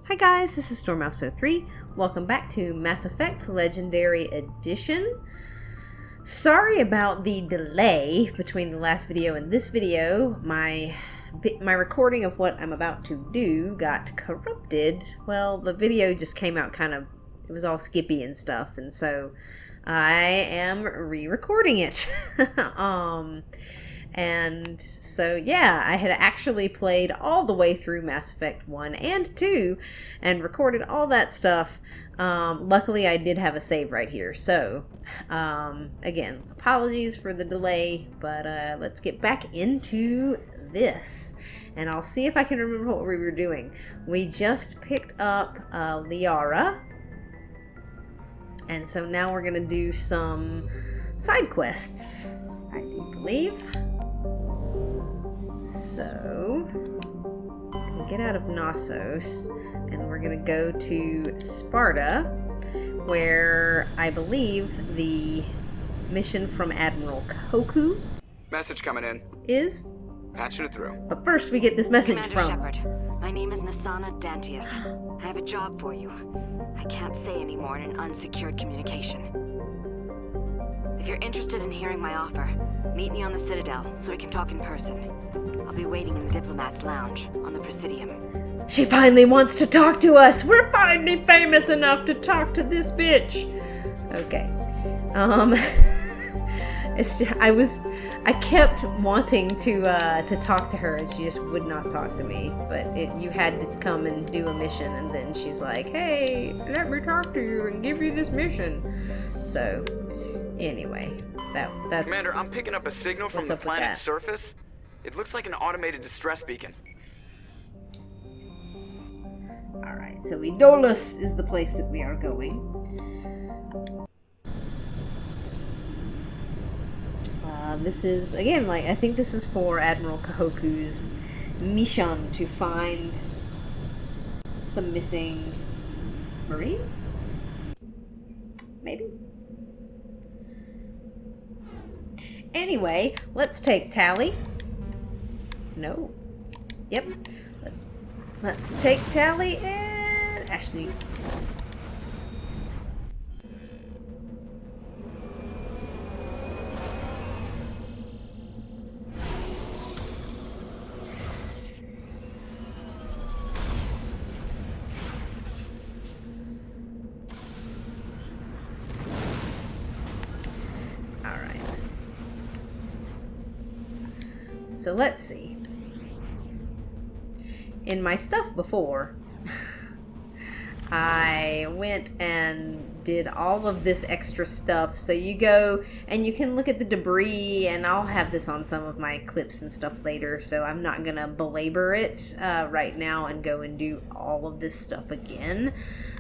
Hi guys, this is Stormmouse03. Welcome back to Mass Effect Legendary Edition. Sorry about the delay between the last video and this video. My recording of what I'm about to do got corrupted. Well, the video just came out it was all skippy and stuff, and so I am re-recording it. And so, yeah, I had actually played all the way through Mass Effect 1 and 2 and recorded all that stuff. Luckily, I did have a save right here. So, again, apologies for the delay, but let's get back into this. And I'll see if I can remember what we were doing. We just picked up Liara. And so now we're going to do some side quests, I do believe. So, we get out of Knossos, and we're going to go to Sparta, where I believe the mission from Admiral Kahoku Message coming in. is. Patching it through. But first we get this message Commander from... Shepard, my name is Nassana Dantius. I have a job for you. I can't say any more in an unsecured communication. If you're interested in hearing my offer, meet me on the Citadel so we can talk in person. I'll be waiting in the Diplomat's Lounge on the Presidium. She finally wants to talk to us! We're finally famous enough to talk to this bitch! Okay. It's just, I kept wanting to talk to her, and she just would not talk to me. But you had to come and do a mission, and then she's like, "Hey, let me talk to you and give you this mission." So, anyway, that's... Commander, I'm picking up a signal from the planet's surface. It looks like an automated distress beacon. Alright, so Idolus is the place that we are going. This is, again, I think this is for Admiral Kahoku's mission to find some missing Marines? Let's take Tally. No. Yep. Let's take Tally and Ashley. So let's see. In my stuff before, I went and did all of this extra stuff. So you go and you can look at the debris, and I'll have this on some of my clips and stuff later. So I'm not going to belabor it right now and go and do all of this stuff again.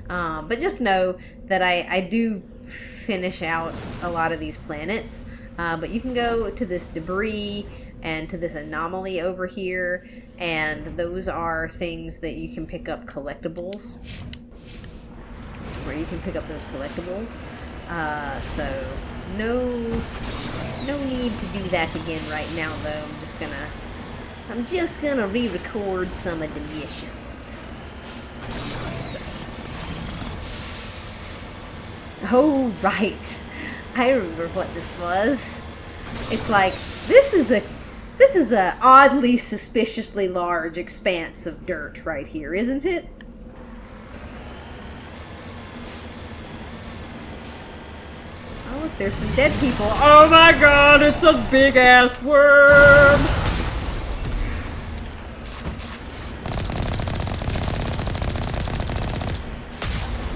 But just know that I do finish out a lot of these planets. But you can go to this debris and to this anomaly over here, and those are things that you can pick up collectibles, where you can pick up those collectibles. So no need to do that again right now, though. I'm just gonna re-record some of the missions. So. Oh right, I remember what this was. It's like this is a oddly suspiciously large expanse of dirt right here, isn't it? Oh, look, there's some dead people. Oh my god, it's a big ass worm!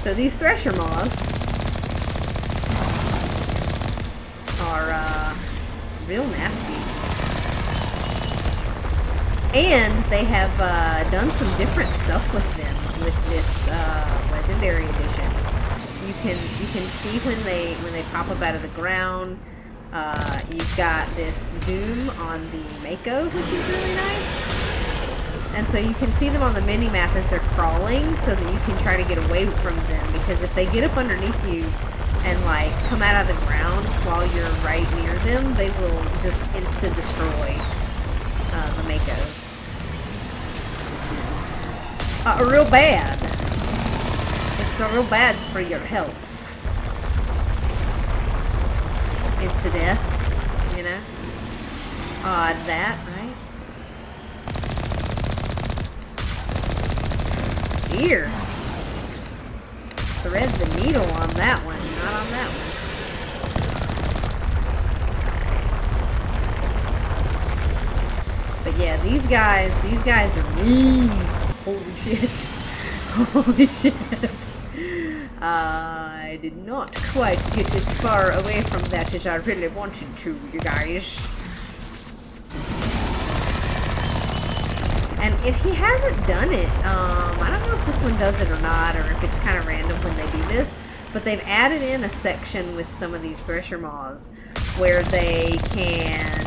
So these thresher maws are real nasty. And they have done some different stuff with them with this Legendary Edition. You can see when they pop up out of the ground. You've got this zoom on the Mako, which is really nice. And so you can see them on the mini-map as they're crawling, so that you can try to get away from them. Because if they get up underneath you and come out of the ground while you're right near them, they will just insta-destroy the Mako. Real bad. real bad for your health. Insta-death, you know? Odd that, right? Dear. Thread the needle on that one, not on that one. But yeah, these guys are mean. Holy shit. Holy shit. I did not quite get as far away from that as I really wanted to, you guys. And he hasn't done it. I don't know if this one does it or not, or if it's kind of random when they do this, but they've added in a section with some of these Thresher Maws where they can,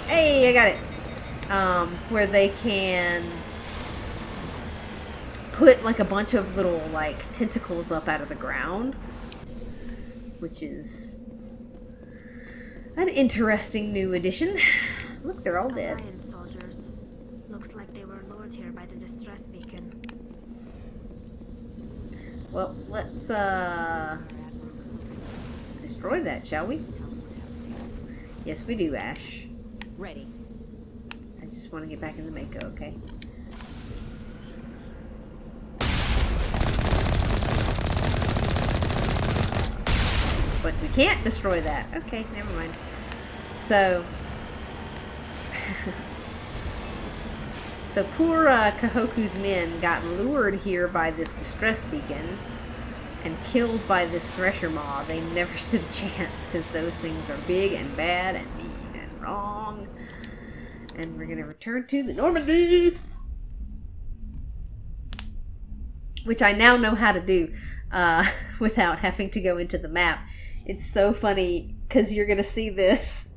hey, I got it. Where they can put like a bunch of little like tentacles up out of the ground, which is an interesting new addition. Look, they're all dead. Alliance soldiers. Looks like they were lured here by the distress beacon. Well, let's destroy that, shall we? Yes, we do, Ash. Ready. I just want to get back into Mako, okay? Looks like we can't destroy that. Okay, never mind. So... so poor Kahoku's men got lured here by this distress beacon and killed by this Thresher Maw. They never stood a chance because those things are big and bad and mean and wrong. And we're gonna return to the Normandy, which I now know how to do without having to go into the map. It's so funny because you're gonna see this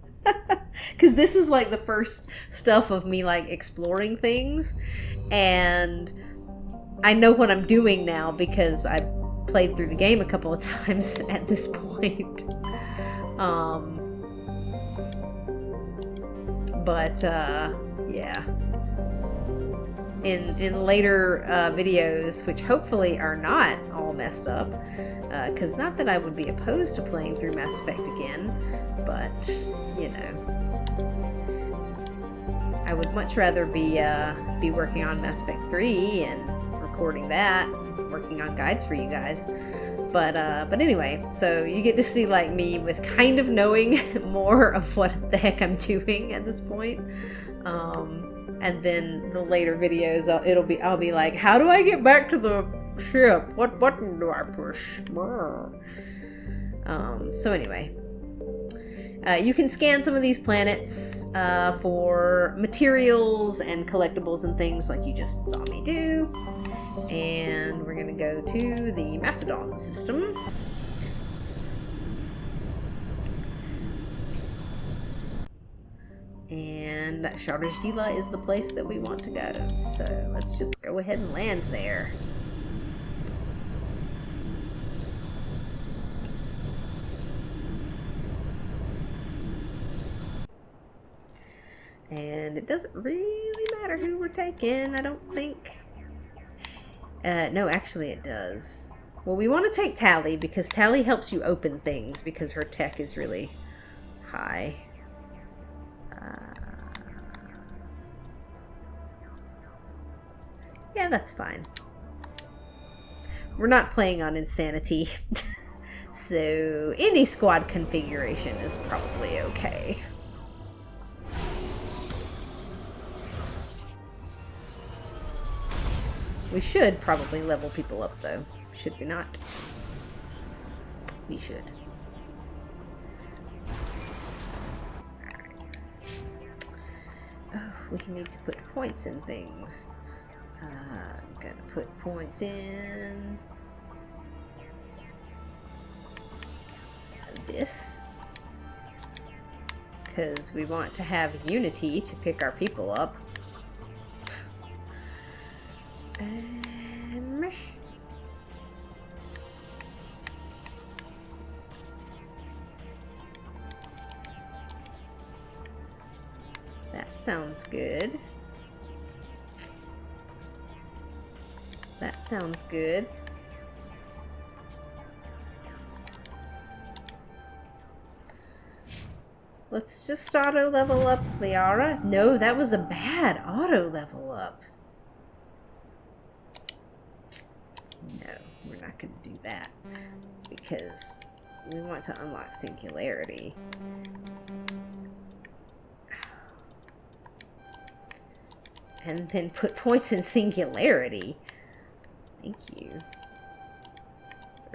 because this is like the first stuff of me like exploring things, and I know what I'm doing now because I played through the game a couple of times at this point. But yeah, in later videos, which hopefully are not all messed up, because not that I would be opposed to playing through Mass Effect again, but you know, I would much rather be working on Mass Effect 3 and recording that, working on guides for you guys. But anyway, so you get to see like me with kind of knowing more of what the heck I'm doing at this point. And then the later videos, I'll be like, how do I get back to the ship? What button do I push? So anyway, you can scan some of these planets for materials and collectibles and things like you just saw me do. And we're gonna go to the Macedon system. And Shardajila is the place that we want to go. So let's just go ahead and land there. And it doesn't really matter who we're taking, I don't think. No, actually it does. Well, we want to take Tally because Tally helps you open things because her tech is really high. Yeah, that's fine. We're not playing on Insanity. So any squad configuration is probably okay. We should probably level people up, though. Should we not? We should. Alright. Oh, we need to put points in things. I'm gonna put points in this. Because we want to have unity to pick our people up. That sounds good. That sounds good. Let's just auto level up Liara. No, that was a bad auto level up. No, we're not going to do that because we want to unlock Singularity. And then put points in Singularity. Thank you.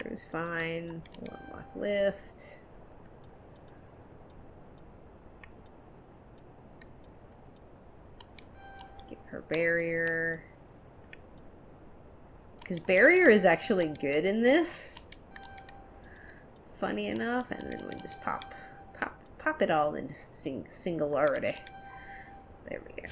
Throw's fine. We'll unlock Lift. Give her Barrier. Because Barrier is actually good in this. Funny enough. And then we just pop it all into Singularity. There we go.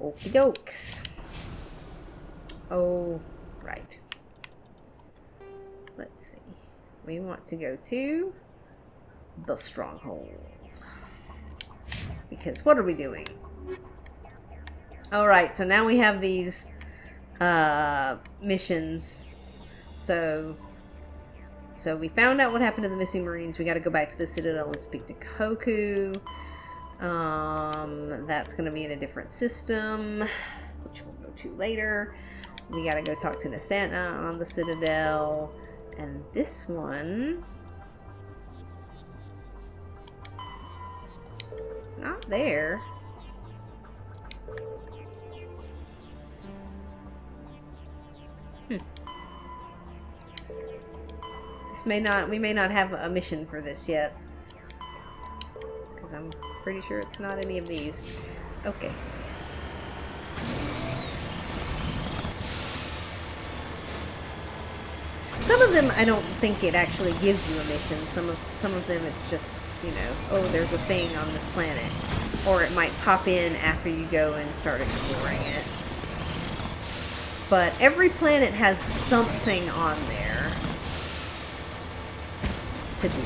Okie dokes. Oh, right. Let's see. We want to go to the stronghold. Because what are we doing? Alright, so now we have these missions. So we found out what happened to the missing Marines. We gotta go back to the Citadel and speak to Kahoku. That's gonna be in a different system, which we'll go to later. We gotta go talk to Nassana on the Citadel, and this one, it's not there. We may not have a mission for this yet, because I'm pretty sure it's not any of these. Okay. Some of them I don't think it actually gives you a mission. Some of them it's just, you know, oh, there's a thing on this planet. Or it might pop in after you go and start exploring it. But every planet has something on there to do.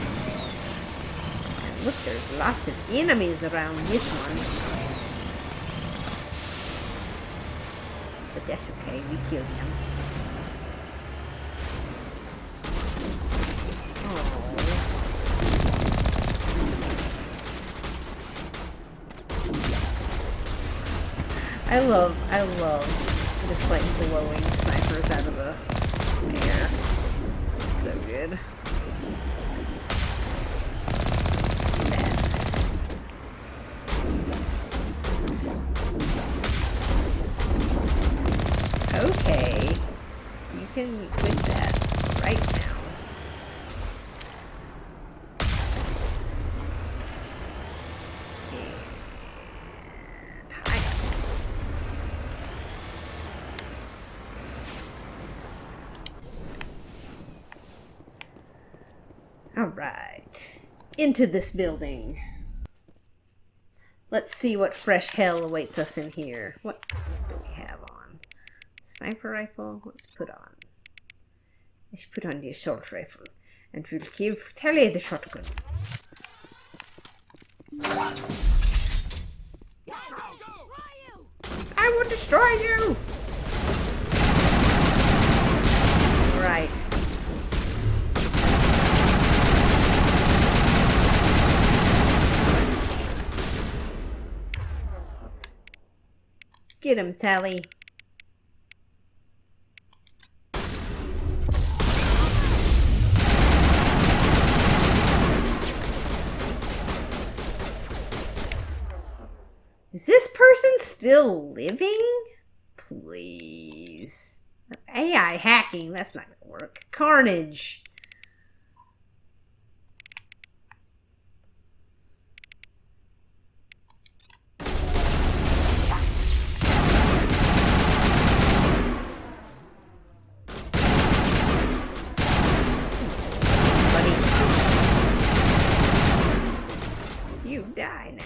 And look, there's lots of enemies around this one. But that's okay, we killed them. I love just like blowing snipers out of the air. So good. Sadness. Okay. You can quit that right now. Alright, into this building. Let's see what fresh hell awaits us in here. What do we have on? Sniper rifle? Let's put on. Let's put on the assault rifle. And we'll give Tally the shotgun. I will destroy you! Right. Get him, Tally. Is this person still living? Please. AI hacking, that's not gonna work. Carnage. You die now.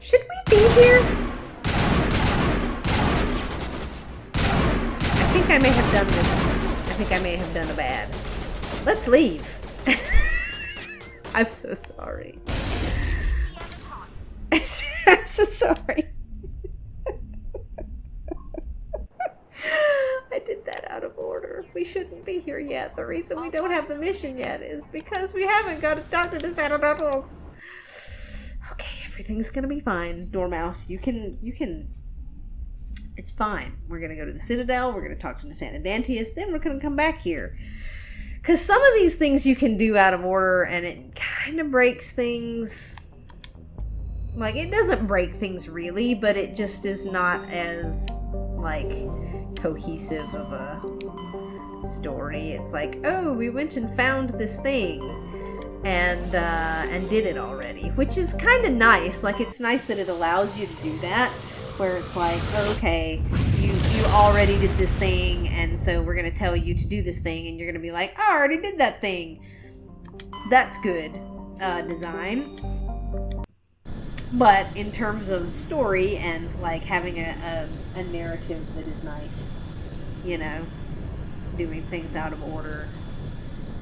Should we be here? I think I may have done this. I think I may have done a bad. Let's leave. I'm so sorry. I'm so sorry. I did that out of order. We shouldn't be here yet. The reason we don't have the mission yet is because we haven't got to talk to Nassana Dantius. Okay, everything's gonna be fine. Dormouse, you can, it's fine. We're gonna go to the Citadel, we're gonna talk to Nassana Dantius, then we're gonna come back here. Because some of these things you can do out of order, and it kind of breaks things. Like, it doesn't break things really, but it just is not as, like, cohesive of a story. It's like, oh, we went and found this thing and did it already, which is kind of nice. Like, it's nice that it allows you to do that, where it's like, okay, you already did this thing, and so we're gonna tell you to do this thing, and you're gonna be like, I already did that thing. That's good design. But in terms of story and like having a narrative that is nice, you know, doing things out of order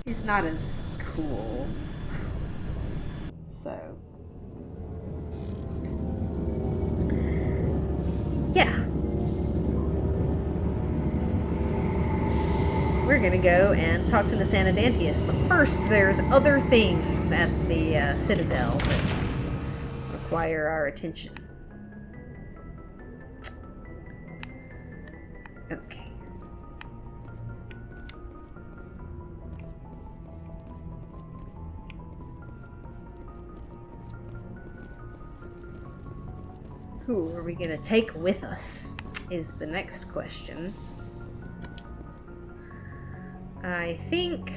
is not as cool. So, yeah. We're gonna go and talk to Nassana Dantius, but first there's other things at the Citadel that require our attention. Okay. Who are we gonna take with us is the next question. I think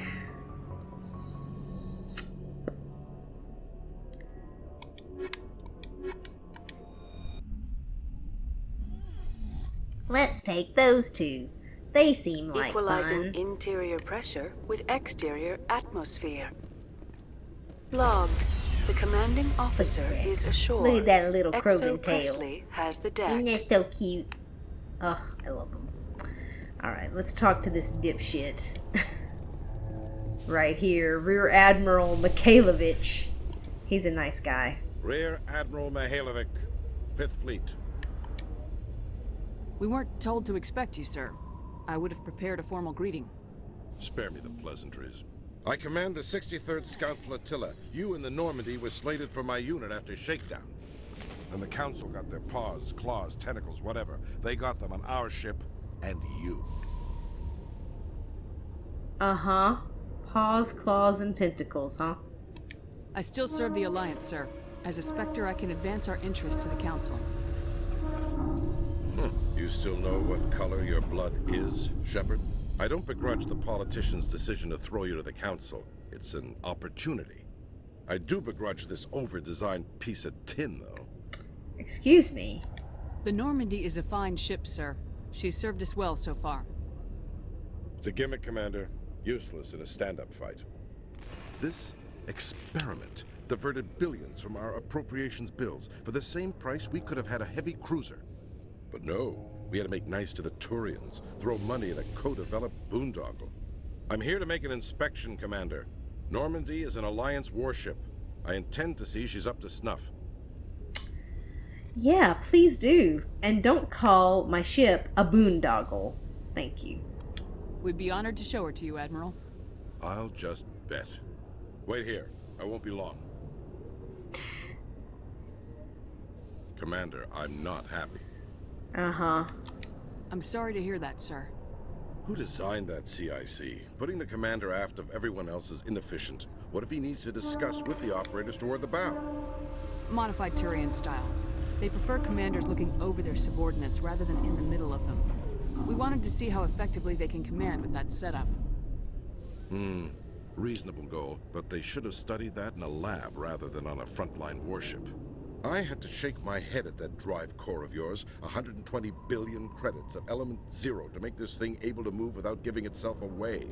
let's take those two. They seem like Equalizing fun. interior pressure with exterior atmosphere. Logged. The commanding officer is ashore. Look at that little Krogan tail. Presley has the deck. Isn't that so cute? Oh, I love him. Alright, let's talk to this dipshit. Right here, Rear Admiral Mikhailovich. He's a nice guy. Rear Admiral Mihailovic, 5th Fleet. We weren't told to expect you, sir. I would have prepared a formal greeting. Spare me the pleasantries. I command the 63rd Scout Flotilla. You and the Normandy were slated for my unit after shakedown. And the Council got their paws, claws, tentacles, whatever. They got them on our ship, and you. Uh-huh. Paws, claws, and tentacles, huh? I still serve the Alliance, sir. As a Spectre, I can advance our interests to the Council. You still know what color your blood is, Shepard? I don't begrudge the politician's decision to throw you to the Council. It's an opportunity. I do begrudge this over-designed piece of tin, though. Excuse me. The Normandy is a fine ship, sir. She's served us well so far. It's a gimmick, Commander. Useless in a stand-up fight. This experiment diverted billions from our appropriations bills. For the same price, we could have had a heavy cruiser. But no, we had to make nice to the Turians, throw money at a co-developed boondoggle. I'm here to make an inspection, Commander. Normandy is an Alliance warship. I intend to see she's up to snuff. Yeah, please do. And don't call my ship a boondoggle. Thank you. We'd be honored to show her to you, Admiral. I'll just bet. Wait here. I won't be long. Commander, I'm not happy. Uh-huh. I'm sorry to hear that, sir. Who designed that CIC? Putting the commander aft of everyone else is inefficient. What if he needs to discuss with the operators toward the bow? Modified Turian style. They prefer commanders looking over their subordinates rather than in the middle of them. We wanted to see how effectively they can command with that setup. Reasonable goal, but they should have studied that in a lab rather than on a frontline warship. I had to shake my head at that drive core of yours. 120 billion credits of element 0 to make this thing able to move without giving itself away.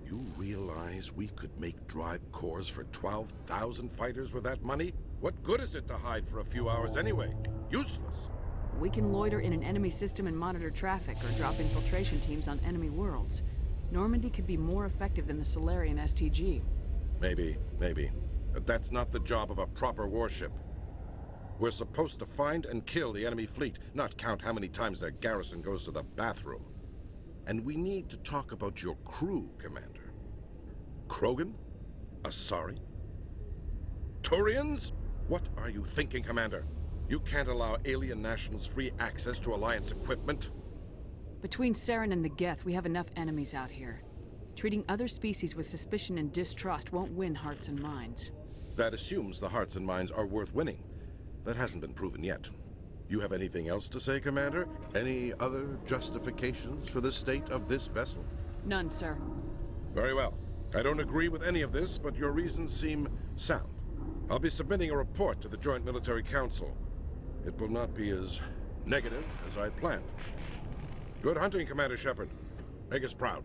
You realize we could make drive cores for 12,000 fighters with that money? What good is it to hide for a few hours anyway? Useless. We can loiter in an enemy system and monitor traffic, or drop infiltration teams on enemy worlds. Normandy could be more effective than the Solarian STG. Maybe. But that's not the job of a proper warship. We're supposed to find and kill the enemy fleet, not count how many times their garrison goes to the bathroom. And we need to talk about your crew, Commander. Krogan? Asari? Turians? What are you thinking, Commander? You can't allow alien nationals free access to Alliance equipment? Between Saren and the Geth, we have enough enemies out here. Treating other species with suspicion and distrust won't win hearts and minds. That assumes the hearts and minds are worth winning. That hasn't been proven yet. You have anything else to say, Commander? Any other justifications for the state of this vessel? None, sir. Very well. I don't agree with any of this, but your reasons seem sound. I'll be submitting a report to the Joint Military Council. It will not be as negative as I planned. Good hunting, Commander Shepard. Make us proud.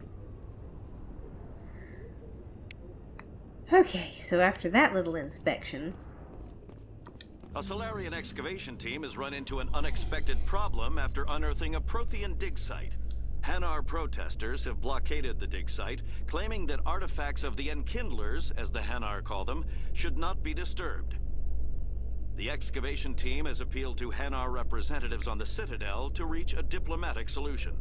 Okay, so after that little inspection... A Solarian excavation team has run into an unexpected problem after unearthing a Prothean dig site. Hanar protesters have blockaded the dig site, claiming that artifacts of the Enkindlers, as the Hanar call them, should not be disturbed. The excavation team has appealed to Hanar representatives on the Citadel to reach a diplomatic solution.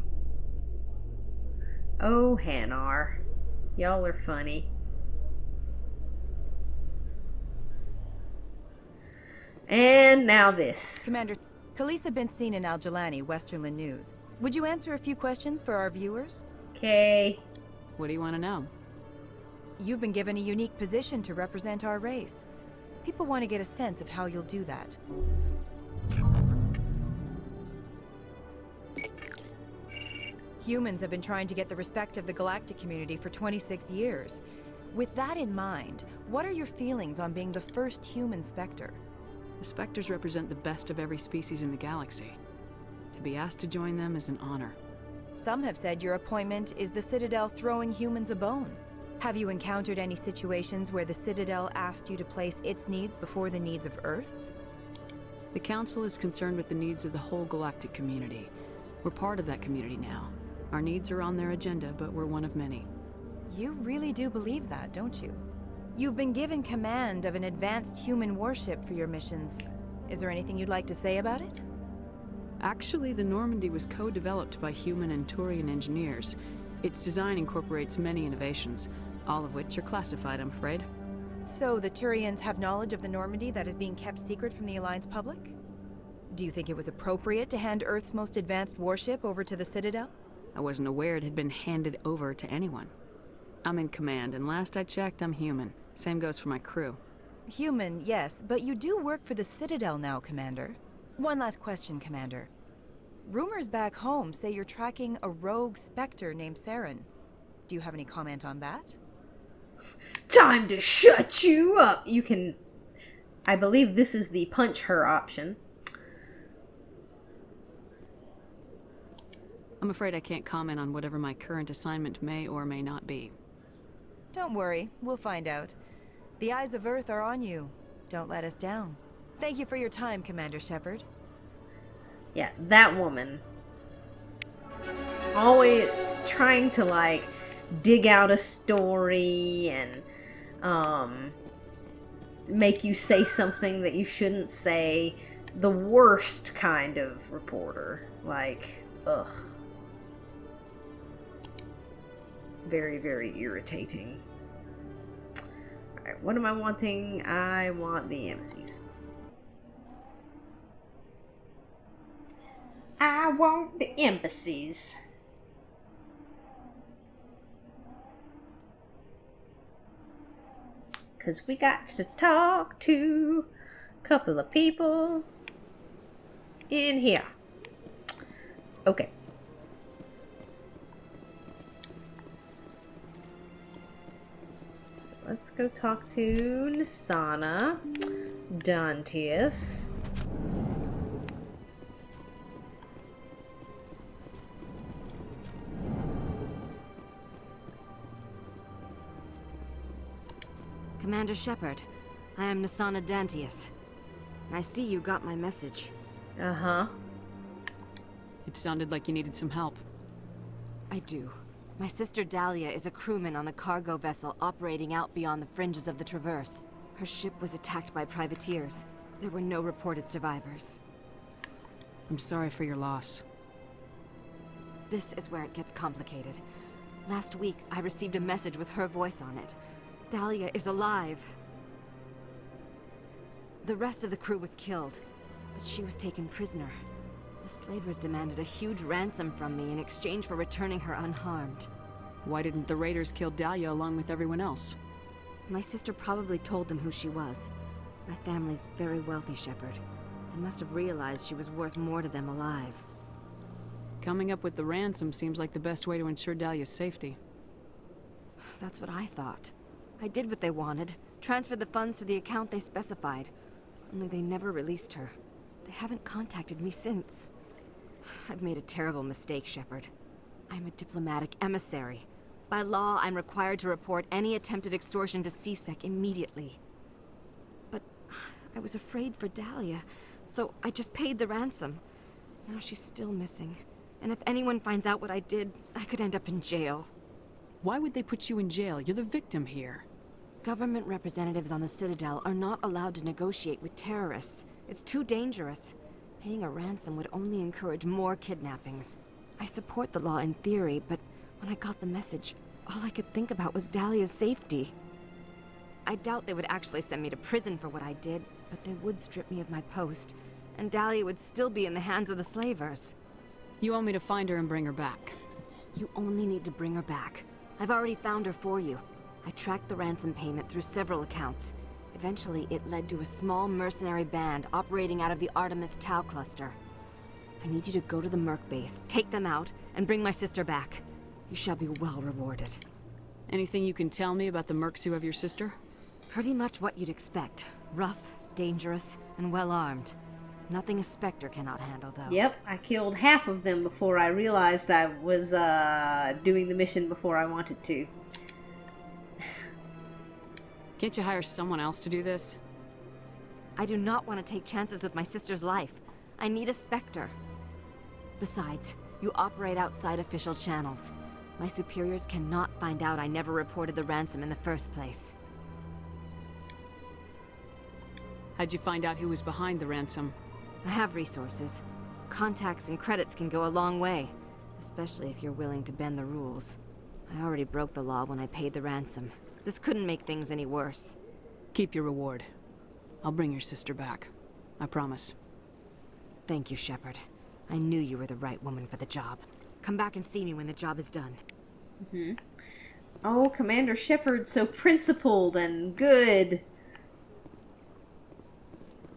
Oh, Hanar. Y'all are funny. And now this. Commander, Khaleesa been seen in Al-Jalani, Westerland News. Would you answer a few questions for our viewers? Okay. What do you want to know? You've been given a unique position to represent our race. People want to get a sense of how you'll do that. Humans have been trying to get the respect of the galactic community for 26 years. With that in mind, what are your feelings on being the first human Spectre? The Spectres represent the best of every species in the galaxy. To be asked to join them is an honor. Some have said your appointment is the Citadel throwing humans a bone. Have you encountered any situations where the Citadel asked you to place its needs before the needs of Earth? The Council is concerned with the needs of the whole galactic community. We're part of that community now. Our needs are on their agenda, but we're one of many. You really do believe that, don't you? You've been given command of an advanced human warship for your missions. Is there anything you'd like to say about it? Actually, the Normandy was co-developed by human and Turian engineers. Its design incorporates many innovations, all of which are classified, I'm afraid. So the Turians have knowledge of the Normandy that is being kept secret from the Alliance public? Do you think it was appropriate to hand Earth's most advanced warship over to the Citadel? I wasn't aware it had been handed over to anyone. I'm in command, and last I checked, I'm human. Same goes for my crew. Human, yes, but you do work for the Citadel now, Commander. One last question, Commander. Rumors back home say you're tracking a rogue Spectre named Saren. Do you have any comment on that? Time to shut you up! You can... I believe this is the punch her option. I'm afraid I can't comment on whatever my current assignment may or may not be. Don't worry, we'll find out. The eyes of Earth are on you. Don't let us down. Thank you for your time, Commander Shepard. Yeah, that woman. Always trying to, like, dig out a story and, make you say something that you shouldn't say. The worst kind of reporter. Like, ugh. Very, very irritating. Alright, what am I wanting? I want the embassies. I want the embassies. Because we got to talk to a couple of people in here. Okay. So let's go talk to Nassana Dantius. Commander Shepard, I am Nassana Dantius. I see you got my message. Uh-huh. It sounded like you needed some help. I do. My sister Dahlia is a crewman on the cargo vessel operating out beyond the fringes of the Traverse. Her ship was attacked by privateers. There were no reported survivors. I'm sorry for your loss. This is where it gets complicated. Last week, I received a message with her voice on it. Dahlia is alive. The rest of the crew was killed, but she was taken prisoner. The slavers demanded a huge ransom from me in exchange for returning her unharmed. Why didn't the raiders kill Dahlia along with everyone else? My sister probably told them who she was. My family's very wealthy, Shepard. They must have realized she was worth more to them alive. Coming up with the ransom seems like the best way to ensure Dahlia's safety. That's what I thought. I did what they wanted, transferred the funds to the account they specified. Only they never released her. They haven't contacted me since. I've made a terrible mistake, Shepard. I'm a diplomatic emissary. By law, I'm required to report any attempted extortion to CSEC immediately. But I was afraid for Dahlia, so I just paid the ransom. Now she's still missing. And if anyone finds out what I did, I could end up in jail. Why would they put you in jail? You're the victim here. Government representatives on the Citadel are not allowed to negotiate with terrorists. It's too dangerous. Paying a ransom would only encourage more kidnappings. I support the law in theory, but when I got the message, all I could think about was Dahlia's safety. I doubt they would actually send me to prison for what I did, but they would strip me of my post, and Dahlia would still be in the hands of the slavers. You want me to find her and bring her back? You only need to bring her back. I've already found her for you. I tracked the ransom payment through several accounts. Eventually, it led to a small mercenary band operating out of the Artemis Tau cluster. I need you to go to the Merc base, take them out, and bring my sister back. You shall be well rewarded. Anything you can tell me about the mercs who have your sister? Pretty much what you'd expect. Rough, dangerous, and well-armed. Nothing a Spectre cannot handle, though. Yep, I killed half of them before I realized I was doing the mission before I wanted to. Can't you hire someone else to do this? I do not want to take chances with my sister's life. I need a Spectre. Besides, you operate outside official channels. My superiors cannot find out I never reported the ransom in the first place. How'd you find out who was behind the ransom? I have resources. Contacts and credits can go a long way, especially if you're willing to bend the rules. I already broke the law when I paid the ransom. This couldn't make things any worse. Keep your reward. I'll bring your sister back. I promise. Thank you, Shepard. I knew you were the right woman for the job. Come back and see me when the job is done. Mm-hmm. Oh, Commander Shepard's so principled and good.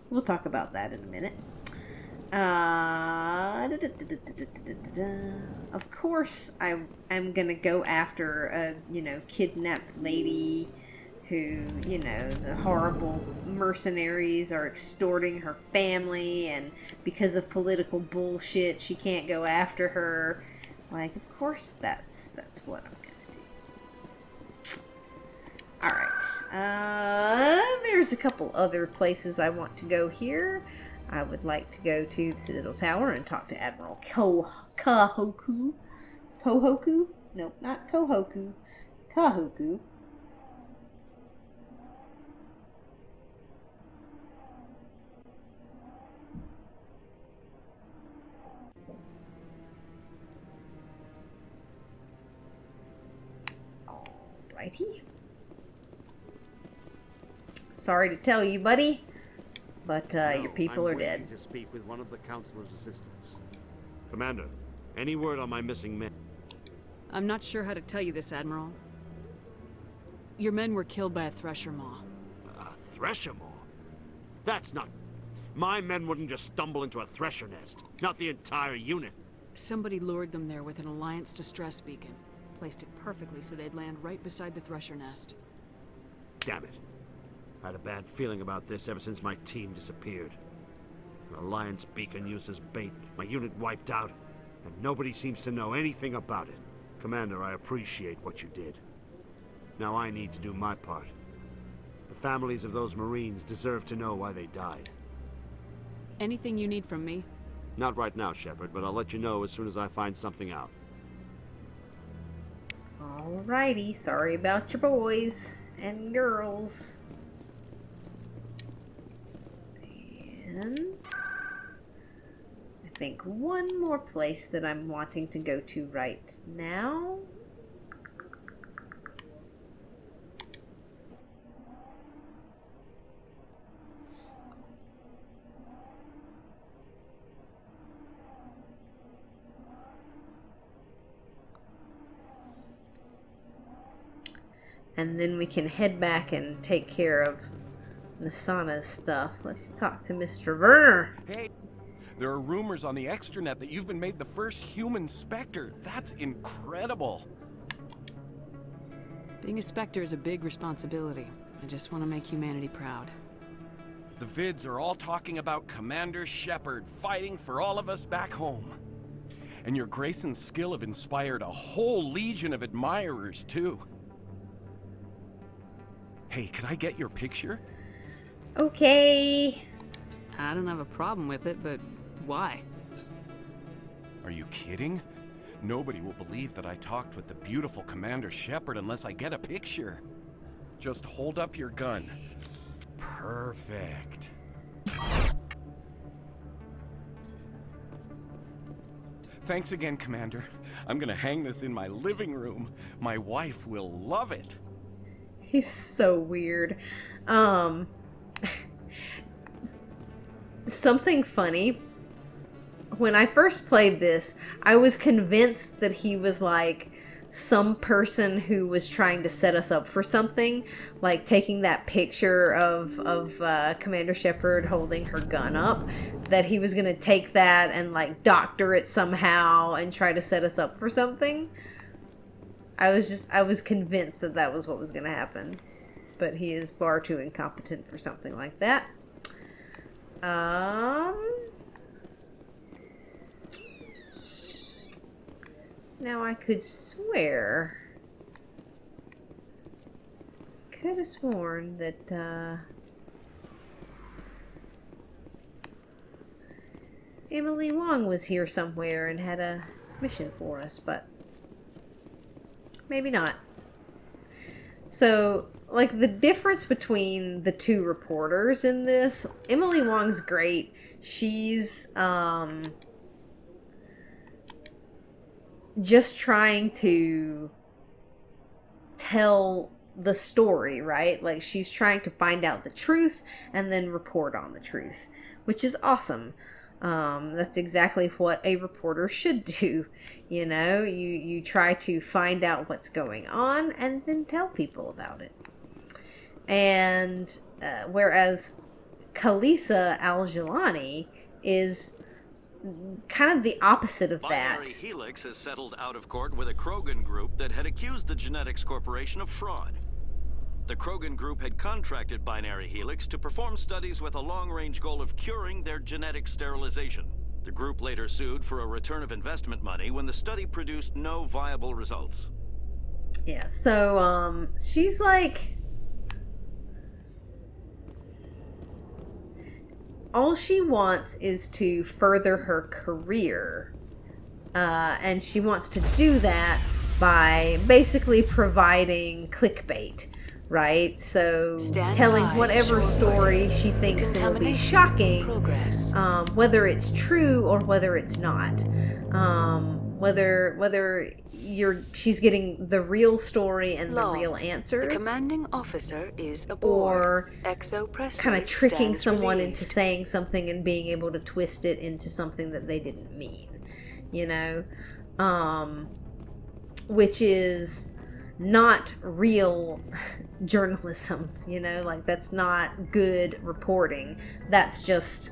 We'll talk about that in a minute. Of course, I'm gonna go after a, kidnapped lady who, the horrible mercenaries are extorting her family, and because of political bullshit, she can't go after her. Like, of course, that's what I'm gonna do. Alright, there's a couple other places I want to go here. I would like to go to the Citadel Tower and talk to Admiral Kahoku. Kahoku? Nope, not Kahoku. Kahoku. Alrighty. Sorry to tell you, buddy, but your people are dead. I'm waiting to speak with one of the Councilor's assistants. Commander, any word on my missing men? I'm not sure how to tell you this, Admiral. Your men were killed by a Thresher Maw. A Thresher Maw? That's not... My men wouldn't just stumble into a Thresher nest. Not the entire unit. Somebody lured them there with an Alliance distress beacon. Placed it perfectly so they'd land right beside the Thresher nest. Damn it. I had a bad feeling about this ever since my team disappeared. An Alliance beacon used as bait, my unit wiped out, and nobody seems to know anything about it. Commander, I appreciate what you did. Now I need to do my part. The families of those Marines deserve to know why they died. Anything you need from me? Not right now, Shepard, but I'll let you know as soon as I find something out. Alrighty, sorry about your boys and girls. And I think one more place that I'm wanting to go to right now. And then we can head back and take care of Nassana's stuff. Let's talk to Mr. Werner. Hey, there are rumors on the extranet that you've been made the first human Spectre. That's incredible. Being a Spectre is a big responsibility. I just want to make humanity proud. The vids are all talking about Commander Shepard fighting for all of us back home. And your grace and skill have inspired a whole legion of admirers, too. Hey, can I get your picture? Okay. I don't have a problem with it, but why? Are you kidding? Nobody will believe that I talked with the beautiful Commander Shepard unless I get a picture. Just hold up your gun. Perfect. Thanks again, Commander. I'm gonna hang this in my living room. My wife will love it. He's so weird. Something funny. When I first played this, I was convinced that he was like some person who was trying to set us up for something, like taking that picture of Commander Shepard holding her gun up, that he was gonna take that and like doctor it somehow and try to set us up for something. I was convinced that that was what was going to happen. But he is far too incompetent for something like that. Now I could swear... could have sworn that, Emily Wong was here somewhere and had a mission for us, but... maybe not. So, like, the difference between the two reporters in this, Emily Wong's great. She's, just trying to tell the story, right? Like, she's trying to find out the truth and then report on the truth, which is awesome. That's exactly what a reporter should do. You know, you try to find out what's going on and then tell people about it. And whereas Khalisah Al-Jilani is kind of the opposite of that. Binary Helix has settled out of court with a Krogan group that had accused the Genetics Corporation of fraud. The Krogan group had contracted Binary Helix to perform studies with a long-range goal of curing their genetic sterilization. The group later sued for a return of investment money when the study produced no viable results. Yeah, so, she's like... all she wants is to further her career. And she wants to do that by basically providing clickbait. Right? So telling whatever story she thinks will be shocking, whether it's true or whether it's not. Whether she's getting the real story and the real answers. The commanding officer is aboard. Or kind of tricking someone into saying something and being able to twist it into something that they didn't mean. You know? Which is not real journalism, you know, like that's not good reporting. That's just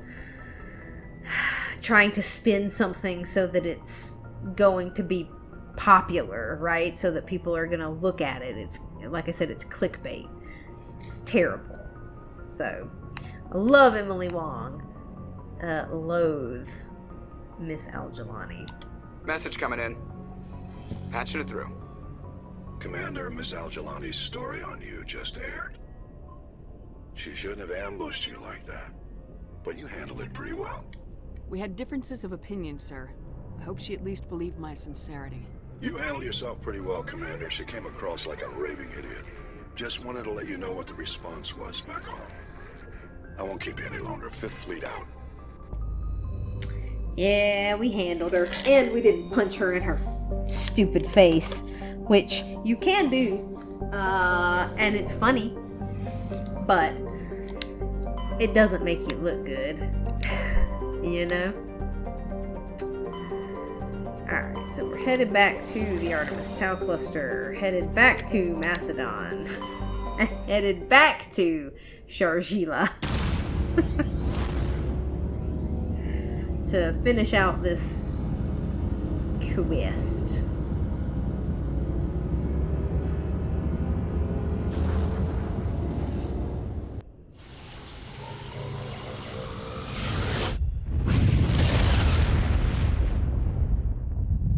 trying to spin something so that it's going to be popular, right? So that people are going to look at it. It's, like I said, it's clickbait. It's terrible. So, I love Emily Wong. Loathe Miss Al-Jilani. Message coming in. Patching it through. Commander, Miss Al-Jilani's story on you just aired. She shouldn't have ambushed you like that. but you handled it pretty well. We had differences of opinion, sir. I hope she at least believed my sincerity. You handled yourself pretty well, Commander. She came across like a raving idiot. Just wanted to let you know what the response was back home. I won't keep you any longer. Fifth Fleet out. Yeah, we handled her. And we didn't punch her in her stupid face, which you can do. And it's funny. But it doesn't make you look good. You know? Alright, so we're headed back to the Artemis Tau Cluster. Headed back to Macedon. Headed back to Sharjila. To finish out this quest.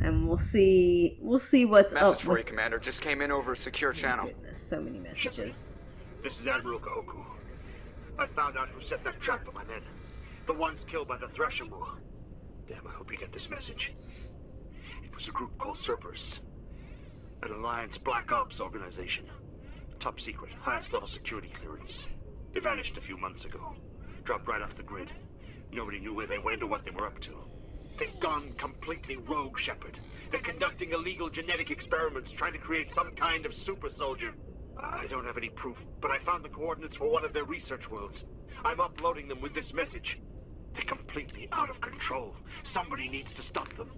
And we'll see what's up. Message for you, Commander. Just came in over a secure channel. Goodness, so many messages. This is Admiral Kahoku. I found out who set that trap for my men. The ones killed by the Thresher Moor. Damn, I hope you get this message. It was a group called Cerberus. An Alliance Black Ops organization. Top secret, highest level security clearance. They vanished a few months ago. Dropped right off the grid. Nobody knew where they went or what they were up to. They've gone completely rogue, Shepard. They're conducting illegal genetic experiments, trying to create some kind of super soldier. I don't have any proof, but I found the coordinates for one of their research worlds. I'm uploading them with this message. They're completely out of control. Somebody needs to stop them.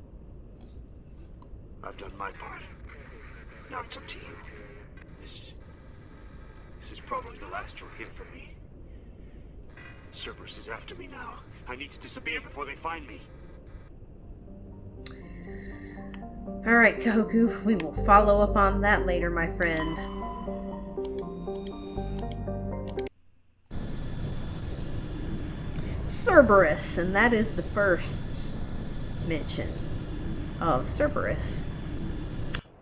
I've done my part. Now it's up to you. This is probably the last you'll hear from me. Cerberus is after me now. I need to disappear before they find me. Alright, Kahoku, we will follow up on that later, my friend. Cerberus, and that is the first mention of Cerberus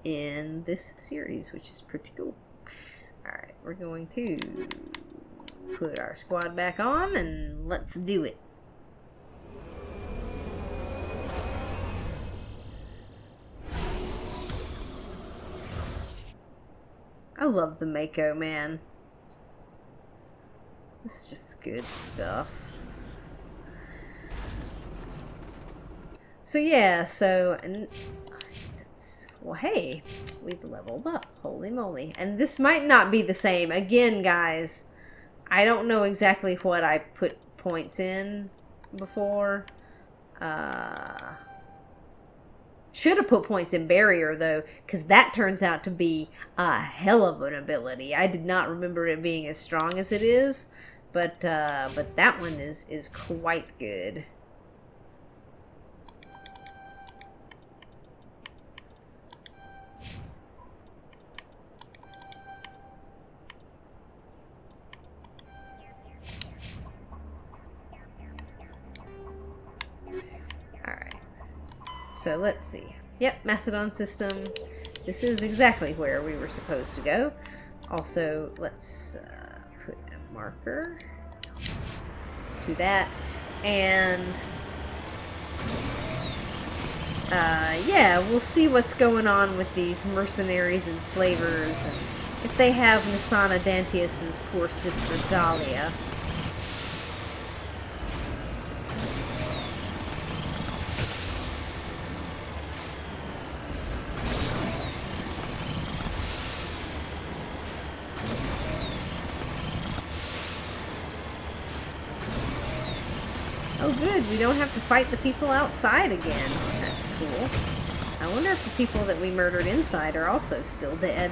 in this series, which is pretty cool. Alright, we're going to put our squad back on, and let's do it. I love the Mako, man. It's just good stuff. So yeah, well, hey, we've leveled up. Holy moly. And this might not be the same. Again, guys, I don't know exactly what I put points in before. Should have put points in barrier, though, because that turns out to be a hell of an ability. I did not remember it being as strong as it is, but that one is quite good. So let's see. Yep, Macedon system. This is exactly where we were supposed to go. Also, let's put a marker to that. And yeah, we'll see what's going on with these mercenaries and slavers, and if they have Nassana Dantius' poor sister Dahlia. Oh good, we don't have to fight the people outside again. That's cool. I wonder if the people that we murdered inside are also still dead.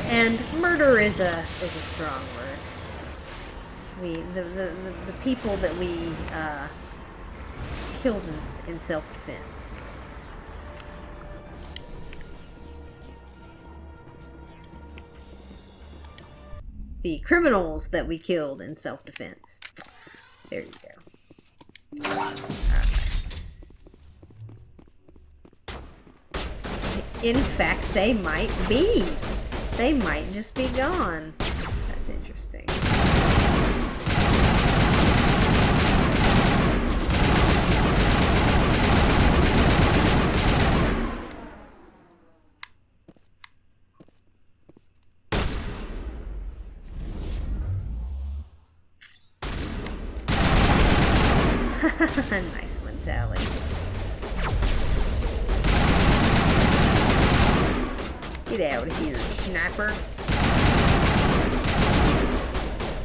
And murder is a strong word. The people that we killed in self-defense. The criminals that we killed in self-defense. There you go. Right. In fact, they might be They might just be gone. That's interesting. Nice one, Tally. Get out of here, sniper.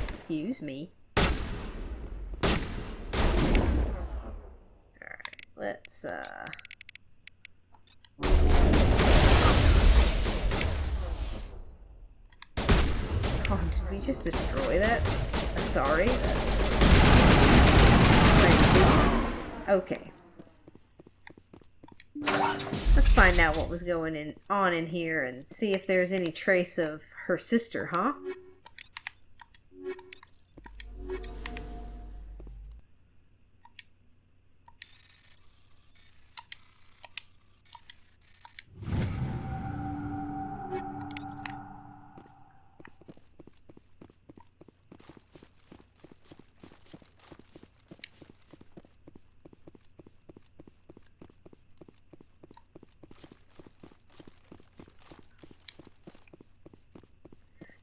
Excuse me. Alright, let's, Oh, did we just destroy that? Sorry. Okay. Let's find out what was going on in here and see if there's any trace of her sister, huh?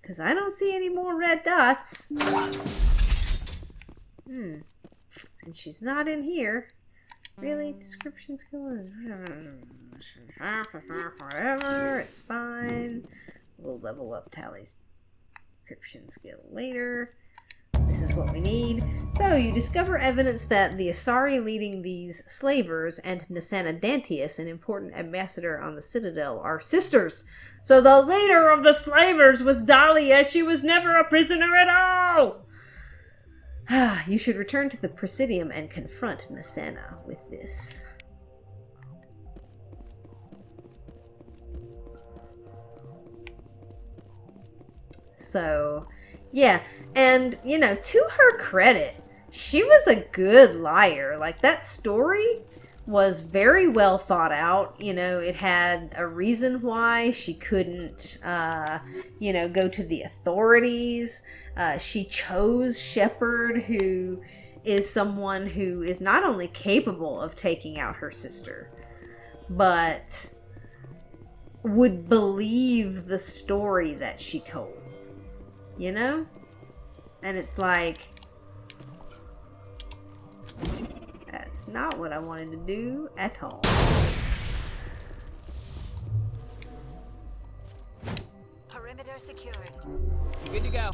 Because I don't see any more red dots. And she's not in here. Really? Description skill? Whatever. It's fine. We'll level up Tally's description skill later. This is what we need. So, you discover evidence that the Asari leading these slavers and Nassana Dantius, an important ambassador on the Citadel, are sisters. So the leader of the slavers was Dahlia. She was never a prisoner at all. You should return to the Presidium and confront Nassana with this. So, yeah. And, you know, to her credit, she was a good liar. Like, that story was very well thought out. You know, it had a reason why she couldn't, you know, go to the authorities. She chose Shepard, who is someone who is not only capable of taking out her sister, but would believe the story that she told. You know? And it's like, that's not what I wanted to do at all. Perimeter secured. Good to go.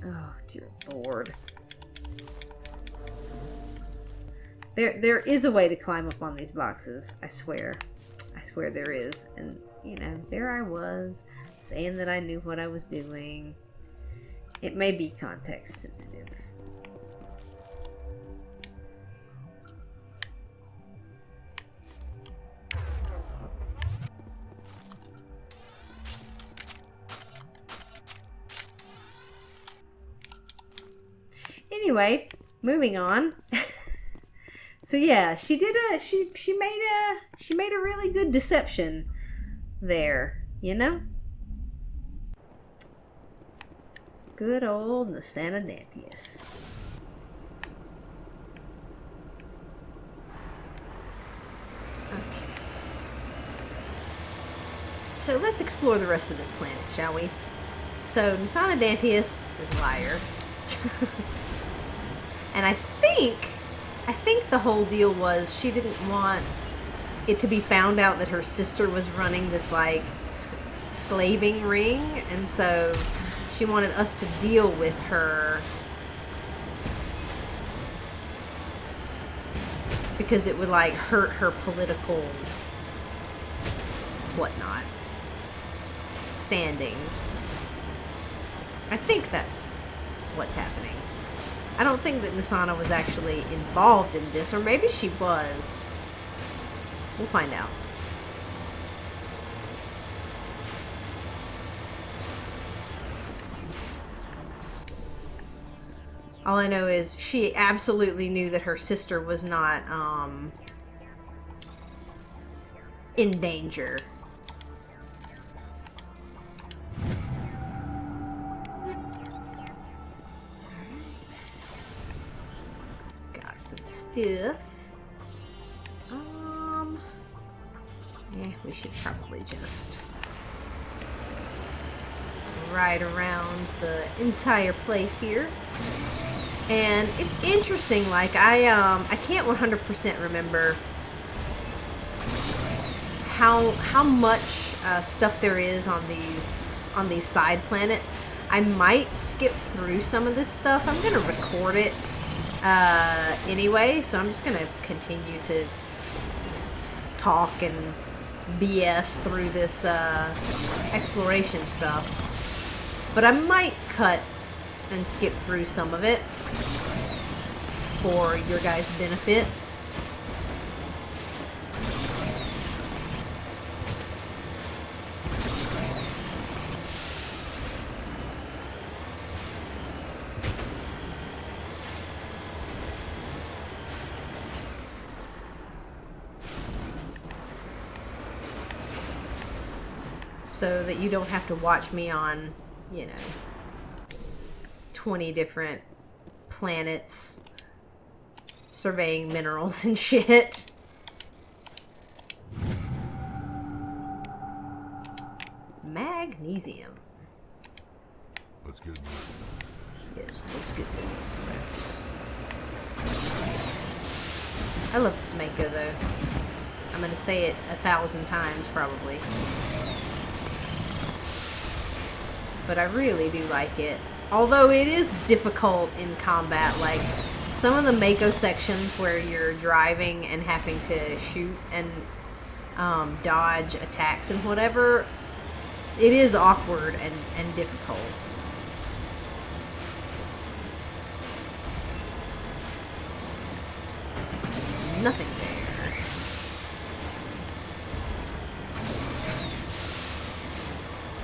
Oh, dear Lord. There is a way to climb up on these boxes. I swear. I swear there is. And, you know, there I was, saying that I knew what I was doing. It may be context sensitive. Anyway, moving on. So yeah, she did she made a really good deception there, you know? Good old Nassana Dantius. Okay. So let's explore the rest of this planet, shall we? So Nassana Dantius is a liar. And I think the whole deal was she didn't want it to be found out that her sister was running this, like, slaving ring, and so she wanted us to deal with her because it would, like, hurt her political whatnot standing. I think that's what's happening. I don't think that Nassana was actually involved in this, or maybe she was. We'll find out. All I know is she absolutely knew that her sister was not, in danger. some stuff. We should probably just ride around the entire place here. And it's interesting, like I can't 100% remember how much stuff there is on these side planets. I might skip through some of this stuff. I'm gonna record it anyway, so I'm just gonna continue to talk and BS through this exploration stuff. But I might cut and skip through some of it for your guys' benefit. So that you don't have to watch me on, you know, 20 different planets surveying minerals and shit. Magnesium. Let's get moving. Yes, let's get moving. I love this Mako though. I'm gonna say it 1,000 times probably. But I really do like it. Although it is difficult in combat, like some of the Mako sections where you're driving and having to shoot and dodge attacks and whatever, it is awkward and difficult. Nothing there.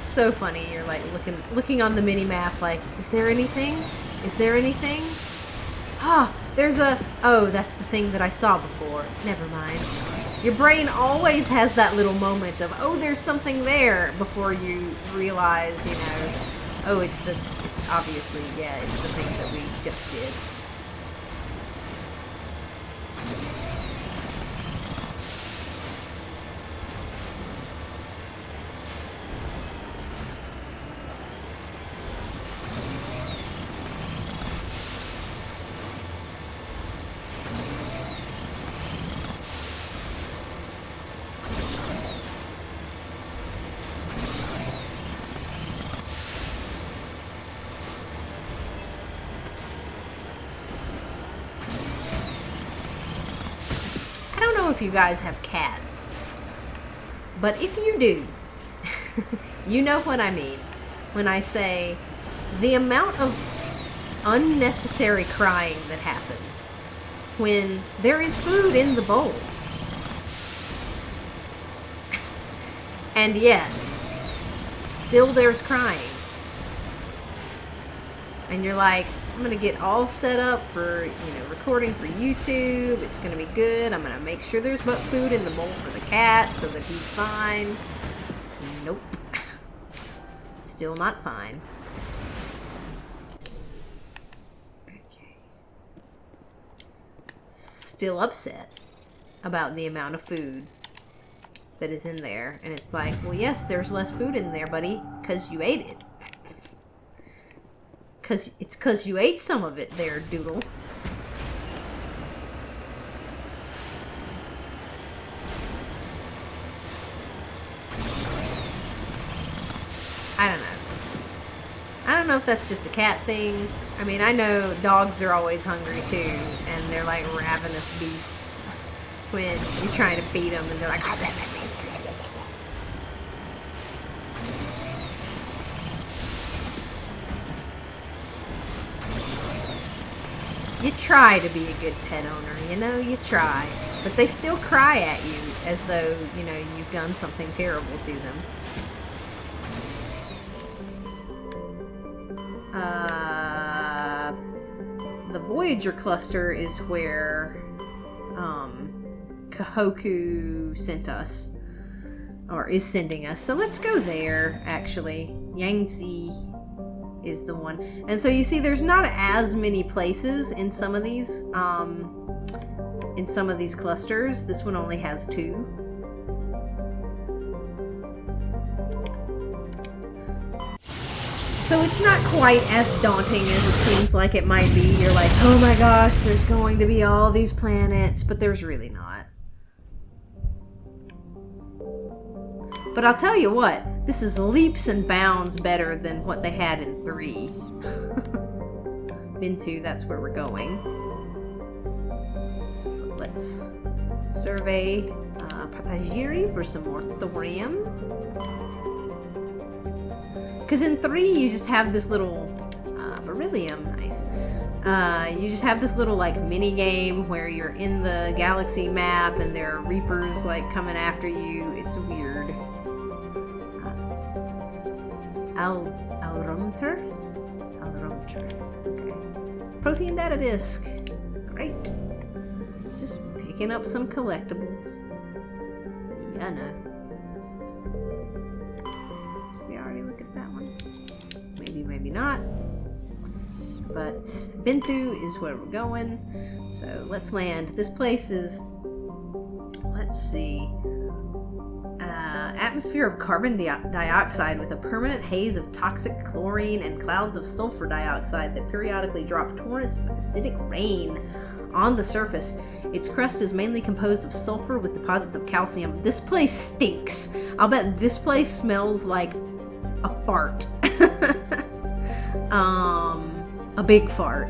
So funny, you're like looking on the mini map like, is there anything? Is there anything? Ah, there's a, oh, that's the thing that I saw before. Never mind. Your brain always has that little moment of, oh, there's something there, before you realize, you know, oh, it's obviously, yeah, it's the thing that we just did. If you guys have cats, but if you do, you know what I mean when I say the amount of unnecessary crying that happens when there is food in the bowl, and yet still there's crying, and you're like, I'm gonna get all set up for, you know, recording for YouTube. It's gonna be good. I'm gonna make sure there's food in the bowl for the cat so that he's fine. Nope. Still not fine. Okay. Still upset about the amount of food that is in there. And it's like, well, yes, there's less food in there, buddy, because you ate it. It's because you ate some of it there, Doodle. I don't know. I don't know if that's just a cat thing. I mean, I know dogs are always hungry too, and they're like ravenous beasts when you're trying to feed them, and they're like... You try to be a good pet owner, you know, you try. But they still cry at you as though, you know, you've done something terrible to them. The Voyager cluster is where Kahoku sent us, or is sending us. So let's go there, actually. Yangtze is the one. And so you see there's not as many places in some of these in some of these clusters. This one only has 2. So it's not quite as daunting as it seems like it might be. You're like, oh my gosh, there's going to be all these planets, but there's really not. But I'll tell you what, this is leaps and bounds better than what they had in 3. Bintu, that's where we're going. Let's survey Patagiri for some more thorium. Because in 3, you just have this little beryllium, nice. You just have this little like mini game where you're in the galaxy map and there are reapers like coming after you. It's weird. Alrumter? Okay. Protein data disk. Great. Just picking up some collectibles. Yeah, no. Did we already look at that one? Maybe, maybe not. But Bintu is where we're going. So let's land. This place is, let's see, atmosphere of carbon dioxide with a permanent haze of toxic chlorine and clouds of sulfur dioxide that periodically drop torrents of acidic rain on the surface. Its crust is mainly composed of sulfur with deposits of calcium. This place stinks. I'll bet this place smells like a fart. A big fart.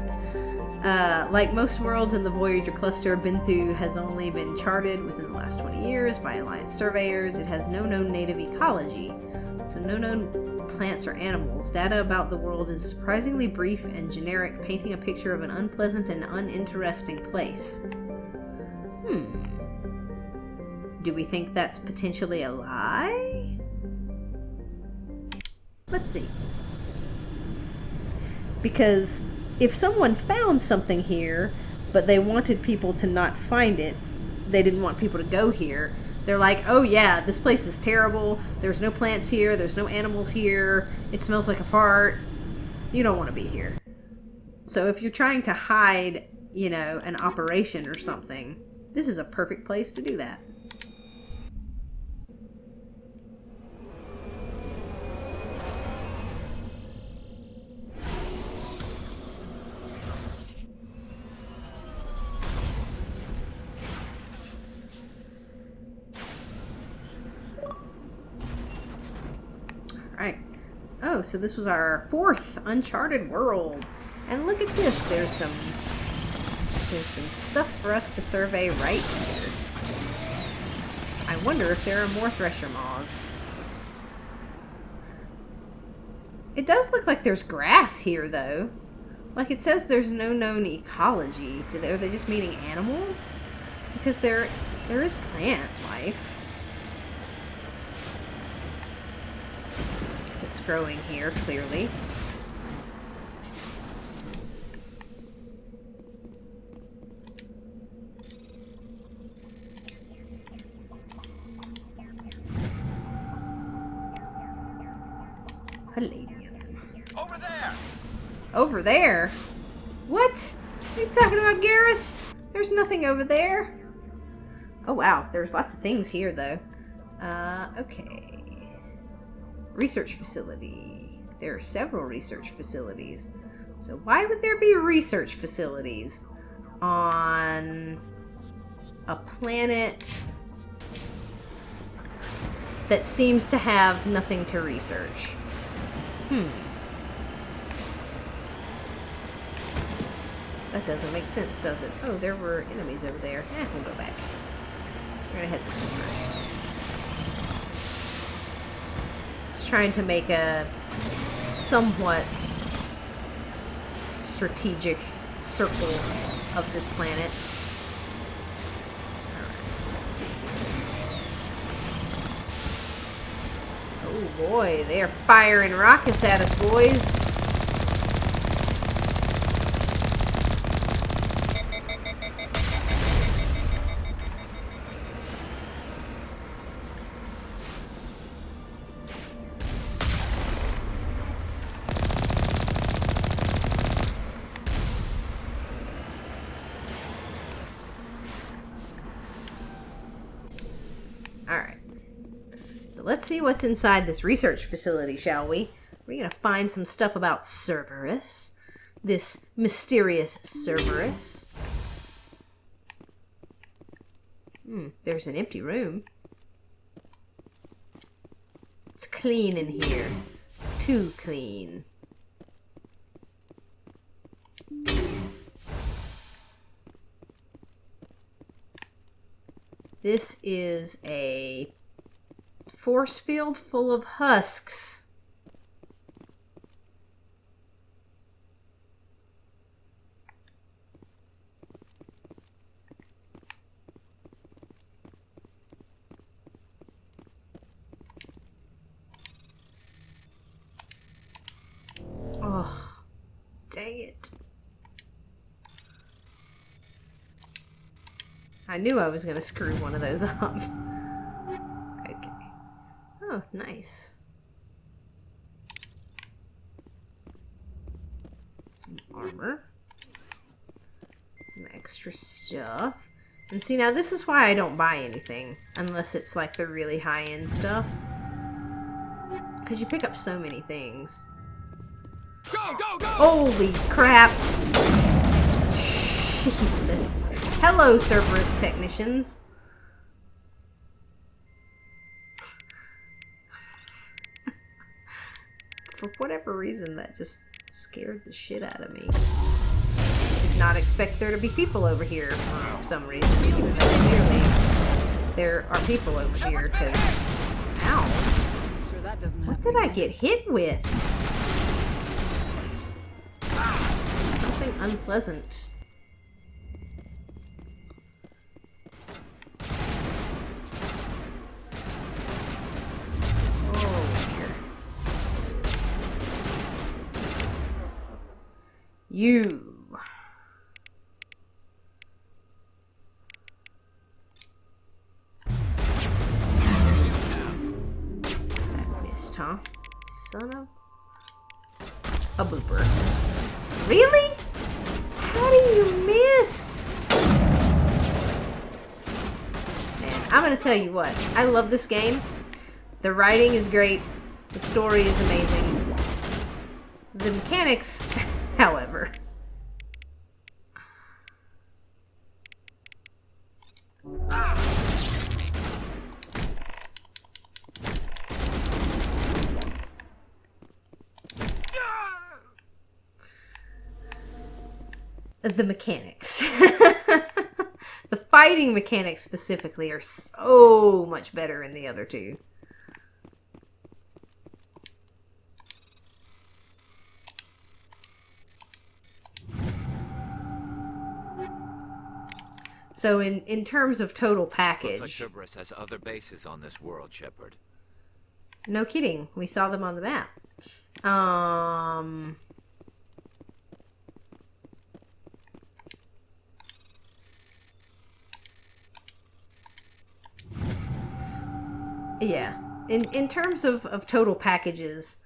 Like most worlds in the Voyager cluster, Bintu has only been charted within the last 20 years by Alliance surveyors. It has no known native ecology, so no known plants or animals. Data about the world is surprisingly brief and generic, painting a picture of an unpleasant and uninteresting place. Do we think that's potentially a lie? Let's see. Because if someone found something here, but they wanted people to not find it, they didn't want people to go here, they're like, oh yeah, this place is terrible, there's no plants here, there's no animals here, it smells like a fart, you don't want to be here. So if you're trying to hide, you know, an operation or something, this is a perfect place to do that. Oh, so this was our 4th uncharted world. And look at this, there's some stuff for us to survey right here. I wonder if there are more thresher maws. It does look like there's grass here, though. Like it says there's no known ecology. Are they just meaning animals? Because there is plant life. It's growing here, clearly. Palladium. Over there! Over there? What? Are you talking about, Garrus? There's nothing over there. Oh wow, there's lots of things here though. Okay. Research facility. There are several research facilities. So why would there be research facilities on a planet that seems to have nothing to research? That doesn't make sense, does it? Oh, there were enemies over there. We'll go back. We're gonna head this way first. Just trying to make a somewhat strategic circle of this planet. Alright, let's see. Oh boy, they are firing rockets at us, boys. So let's see what's inside this research facility, shall we? We're gonna find some stuff about Cerberus. This mysterious Cerberus. There's an empty room. It's clean in here. Too clean. This is a force field full of husks. Oh, dang it. I knew I was going to screw one of those up. Okay. Oh, nice. Some armor. Some extra stuff. And see, now this is why I don't buy anything. Unless it's like the really high-end stuff. Because you pick up so many things. Go, go, go! Holy crap! Jesus. Hello, Cerberus technicians. For whatever reason, that just scared the shit out of me. I did not expect there to be people over here for some reason, even though clearly there are people over here, because... Ow. Sure that doesn't happen. What did I get hit with? Something unpleasant. You. That missed, huh? Son of a booper. Really? How do you miss? And I'm gonna tell you what. I love this game. The writing is great. The story is amazing. The mechanics... However, the mechanics, the fighting mechanics specifically, are so much better in the other two. So in terms of total package... Looks like Cerberus has other bases on this world, Shepard. No kidding. We saw them on the map. Yeah. In terms of total packages,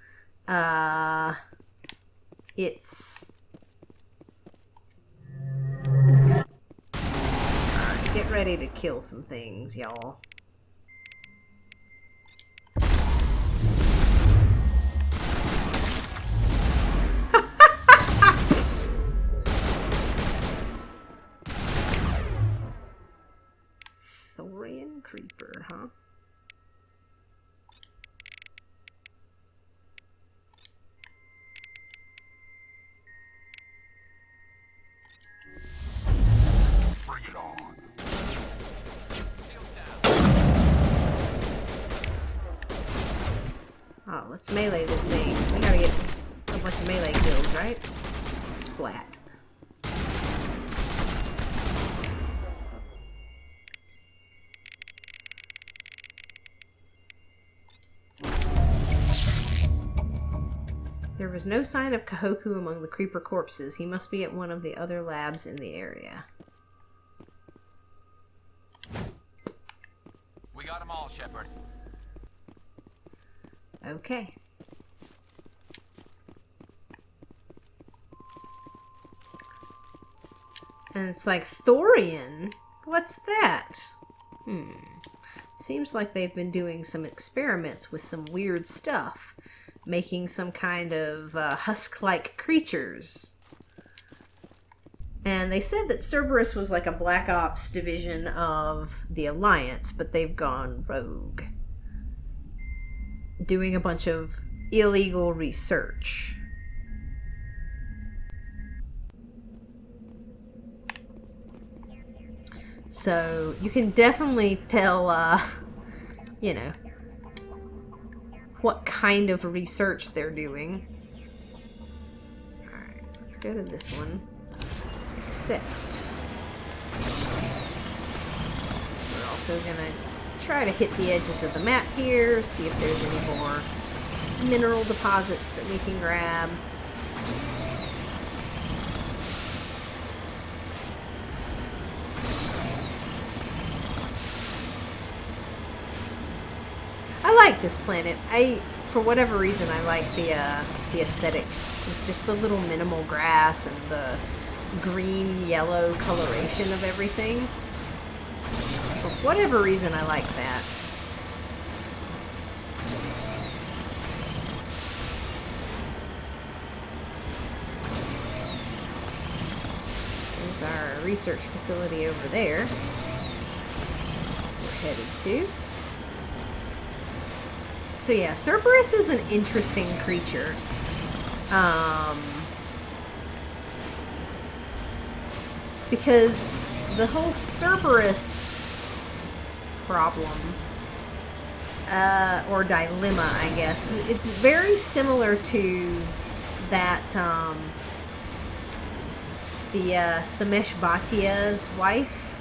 it's... Get ready to kill some things, y'all. Thorian Creeper, huh? Bring it on. Oh, let's melee this thing. We gotta get a bunch of melee kills, right? Splat. There was no sign of Kahoku among the creeper corpses. He must be at one of the other labs in the area. We got them all, Shepard. Okay. And it's like Thorian? What's that? Seems like they've been doing some experiments with some weird stuff, making some kind of husk-like creatures. And they said that Cerberus was like a Black Ops division of the Alliance, but they've gone rogue, doing a bunch of illegal research. So you can definitely tell, you know, what kind of research they're doing. Alright, let's go to this one. Except we're also gonna try to hit the edges of the map here, see if there's any more mineral deposits that we can grab. I like this planet. For whatever reason, I like the aesthetic. Just the little minimal grass and the green-yellow coloration of everything. For whatever reason, I like that. There's our research facility over there. We're headed to. So yeah, Cerberus is an interesting creature. Because the whole Cerberus problem, or dilemma, I guess, it's very similar to that, the Samesh Bhatia's wife,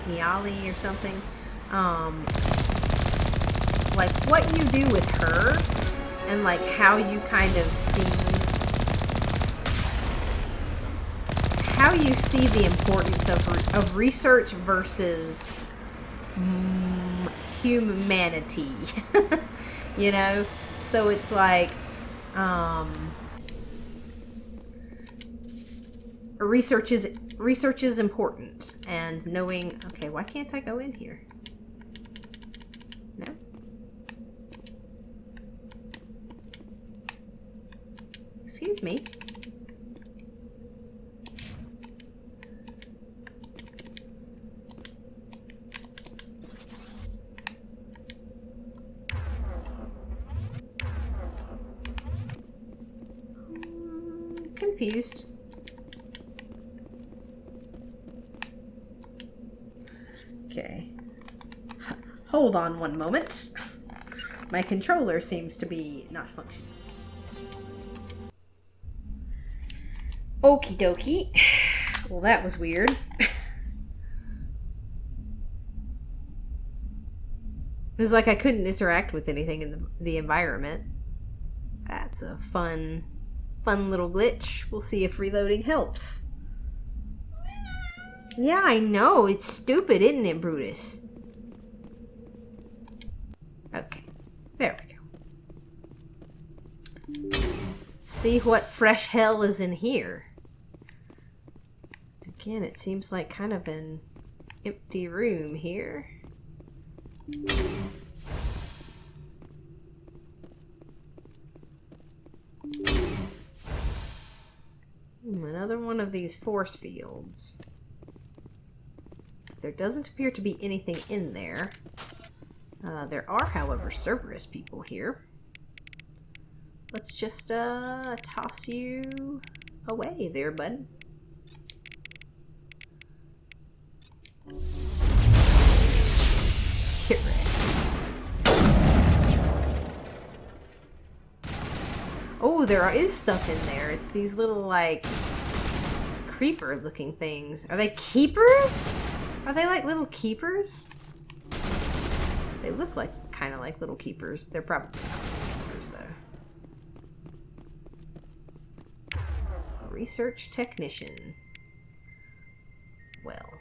Miali or something. Like what you do with her, and like how you kind of see the importance of research versus humanity. You know, so it's like research is important, and knowing. Okay, why can't I go in here? No. Excuse me. Confused. Okay. Hold on one moment. My controller seems to be not functioning. Okie dokie. Well, that was weird. It's like I couldn't interact with anything in the environment. That's a fun little glitch. We'll see if reloading helps. Yeah, I know. It's stupid, isn't it, Brutus? Okay. There we go. Let's see what fresh hell is in here. Again, it seems like kind of an empty room here. Another one of these force fields. There doesn't appear to be anything in there. There are, however, Cerberus people here. Let's just toss you away there, bud. Get wrecked. Oh, there is stuff in there. It's these little, like, creeper-looking things. Are they keepers? Are they like little keepers? They look like kind of like little keepers. They're probably not keepers, though. A research technician. Well.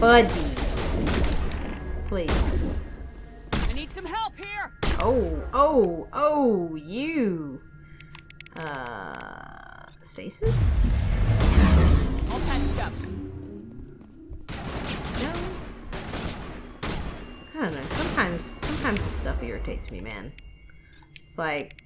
Buddy. Please. I need some help here! Oh, you. Stasis? All patched up. No. I don't know. Sometimes this stuff irritates me, man. It's like...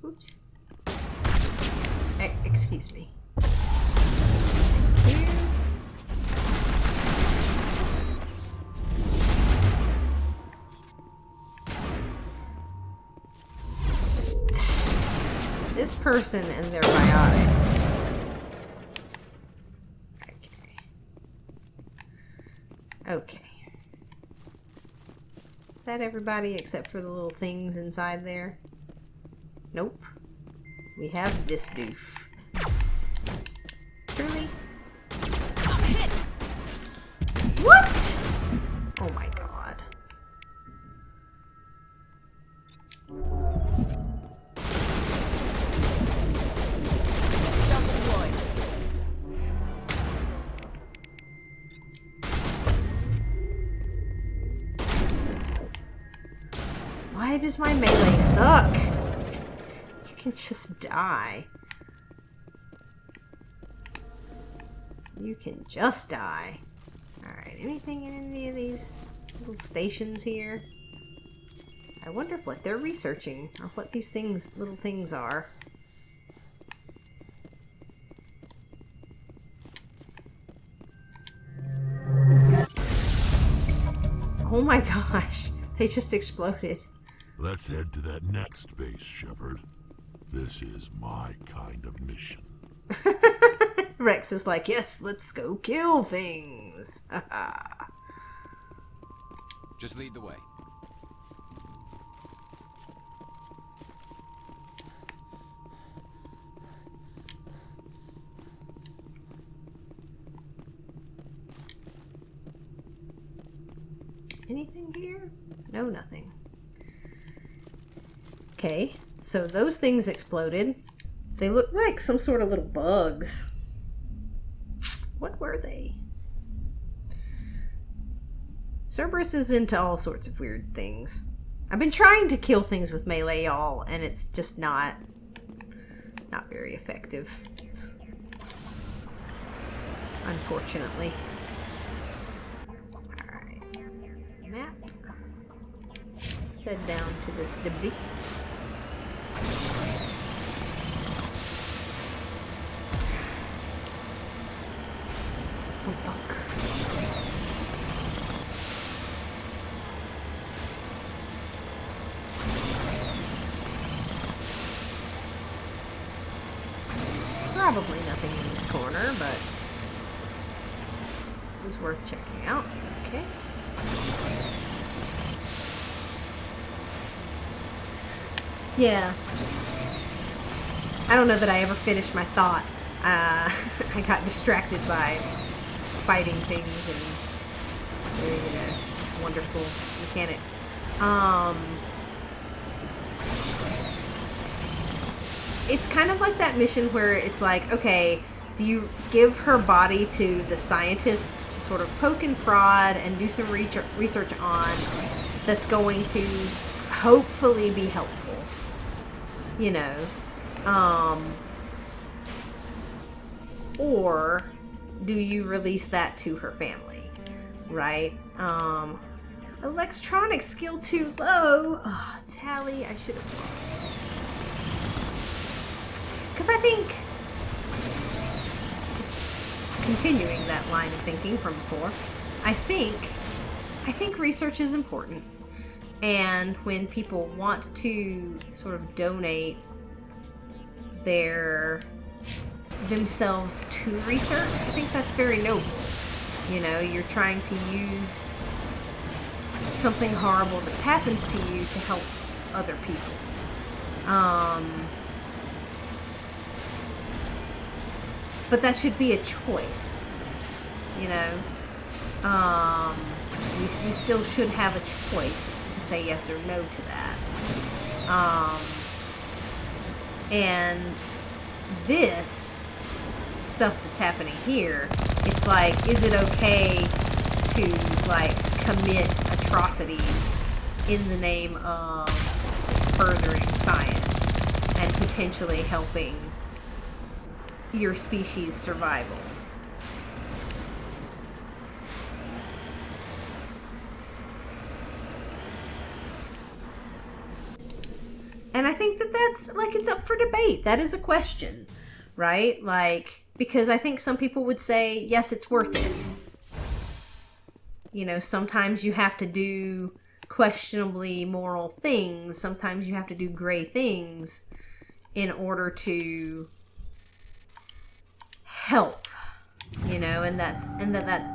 Oops. Excuse me. Thank you. This person and their biotics. Okay. Is that everybody except for the little things inside there? Nope. We have this doof. Truly? What? Oh my god. Why does my melee suck? You can just die. You can just die. Alright, anything in any of these little stations here? I wonder what they're researching, or what these little things are. Oh my gosh, they just exploded. Let's head to that next base, Shepard. This is my kind of mission. Rex is like, yes, let's go kill things. Just lead the way. Anything here? No, nothing. Okay, so those things exploded. They look like some sort of little bugs. What were they? Cerberus is into all sorts of weird things. I've been trying to kill things with melee, y'all, and it's just not very effective. Unfortunately. Alright. Map. Let's head down to this debris. Oh, fuck. Probably nothing in this corner, but it was worth checking out. Okay. Yeah. I don't know that I ever finished my thought. I got distracted by fighting things and doing wonderful mechanics. It's kind of like that mission where it's like, okay, do you give her body to the scientists to sort of poke and prod and do some research on that's going to hopefully be helpful, you know, or do you release that to her family, right? Electronics skill too low. Oh, Tally, I should have. Because I think, just continuing that line of thinking from before, I think research is important. And when people want to sort of donate themselves to research, I think that's very noble. You know, you're trying to use something horrible that's happened to you to help other people. But that should be a choice, you know? we still should have a choice to say yes or no to that. And this stuff that's happening here, it's like, is it okay to like commit atrocities in the name of furthering science and potentially helping your species' survival? And I think that that's, like, it's up for debate. That is a question, right? Like, because I think some people would say, yes, it's worth it. You know, sometimes you have to do questionably moral things. Sometimes you have to do gray things in order to help, you know, and that's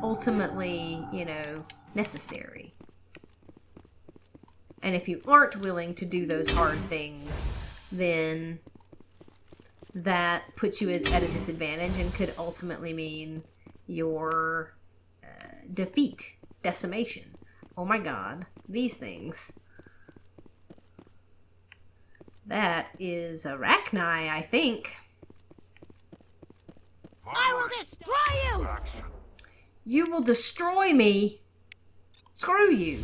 ultimately, you know, necessary. And if you aren't willing to do those hard things, then that puts you at a disadvantage and could ultimately mean your defeat, decimation. Oh my god, these things. That is Arachni, I think. I will destroy you! You will destroy me? Screw you.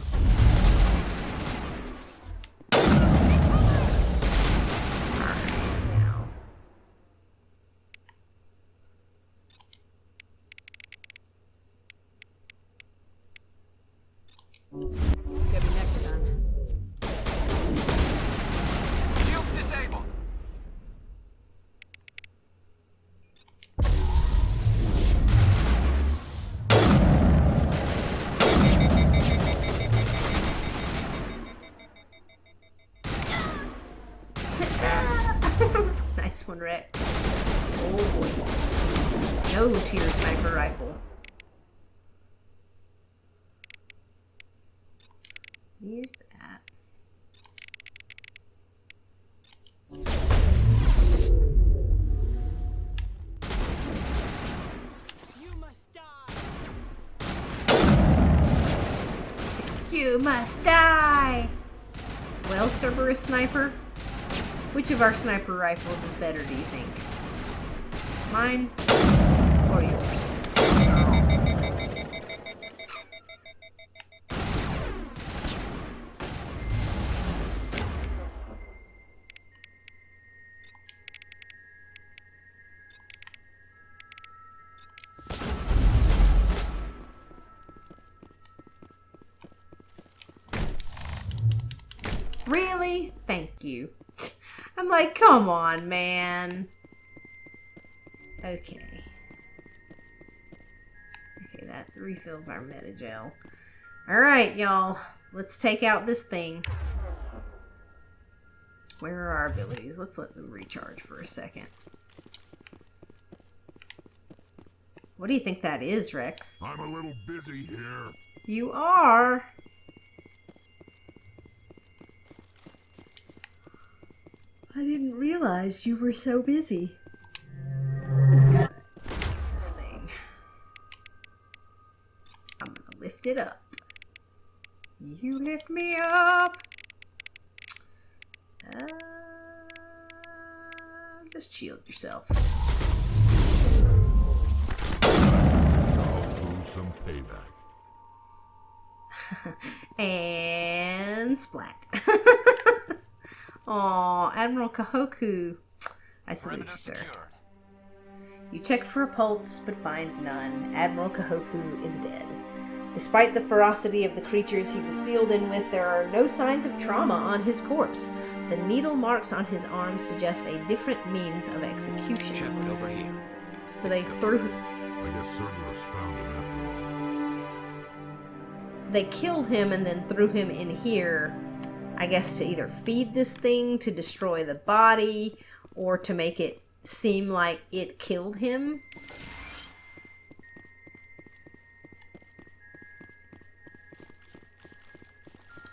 Get me next time. Shields disabled. Nice one, Rex. Oh boy. No to your sniper rifle. Use that. You must die! You must die! Well, Cerberus sniper, which of our sniper rifles is better, do you think? Mine or yours? Really? Thank you. I'm like, come on, man. Okay. Okay, that refills our metagel. Alright, y'all. Let's take out this thing. Where are our abilities? Let's let them recharge for a second. What do you think that is, Rex? I'm a little busy here. You are? I didn't realize you were so busy. This thing. I'm gonna lift it up. You lift me up. Just shield yourself. I'll lose some payback. And splat. Aw, Admiral Kahoku. I salute you, sir. You check for a pulse, but find none. Admiral Kahoku is dead. Despite the ferocity of the creatures he was sealed in with, there are no signs of trauma on his corpse. The needle marks on his arm suggest a different means of execution. Shepard, over here. So they threw... I guess Cerberus found him after all. They killed him and then threw him in here, I guess, to either feed this thing, to destroy the body, or to make it seem like it killed him.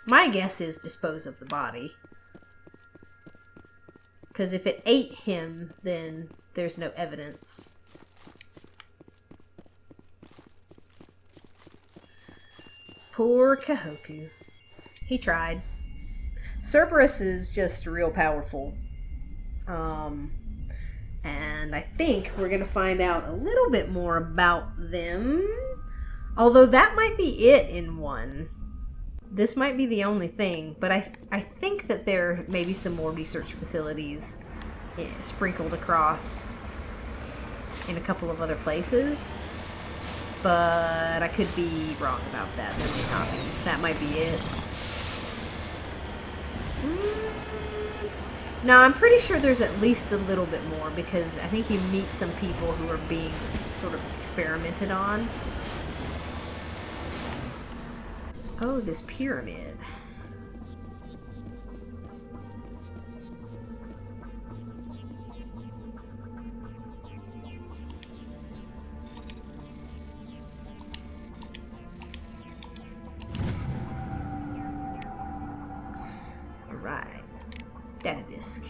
My guess is dispose of the body. Because if it ate him, then there's no evidence. Poor Kahoku. He tried. Cerberus is just real powerful. And I think we're going to find out a little bit more about them. Although that might be it in one. This might be the only thing. But I think that there may be some more research facilities sprinkled across in a couple of other places. But I could be wrong about that. There may not be. That might be it. No, I'm pretty sure there's at least a little bit more, because I think you meet some people who are being sort of experimented on. Oh, this pyramid. Alright. Data disk.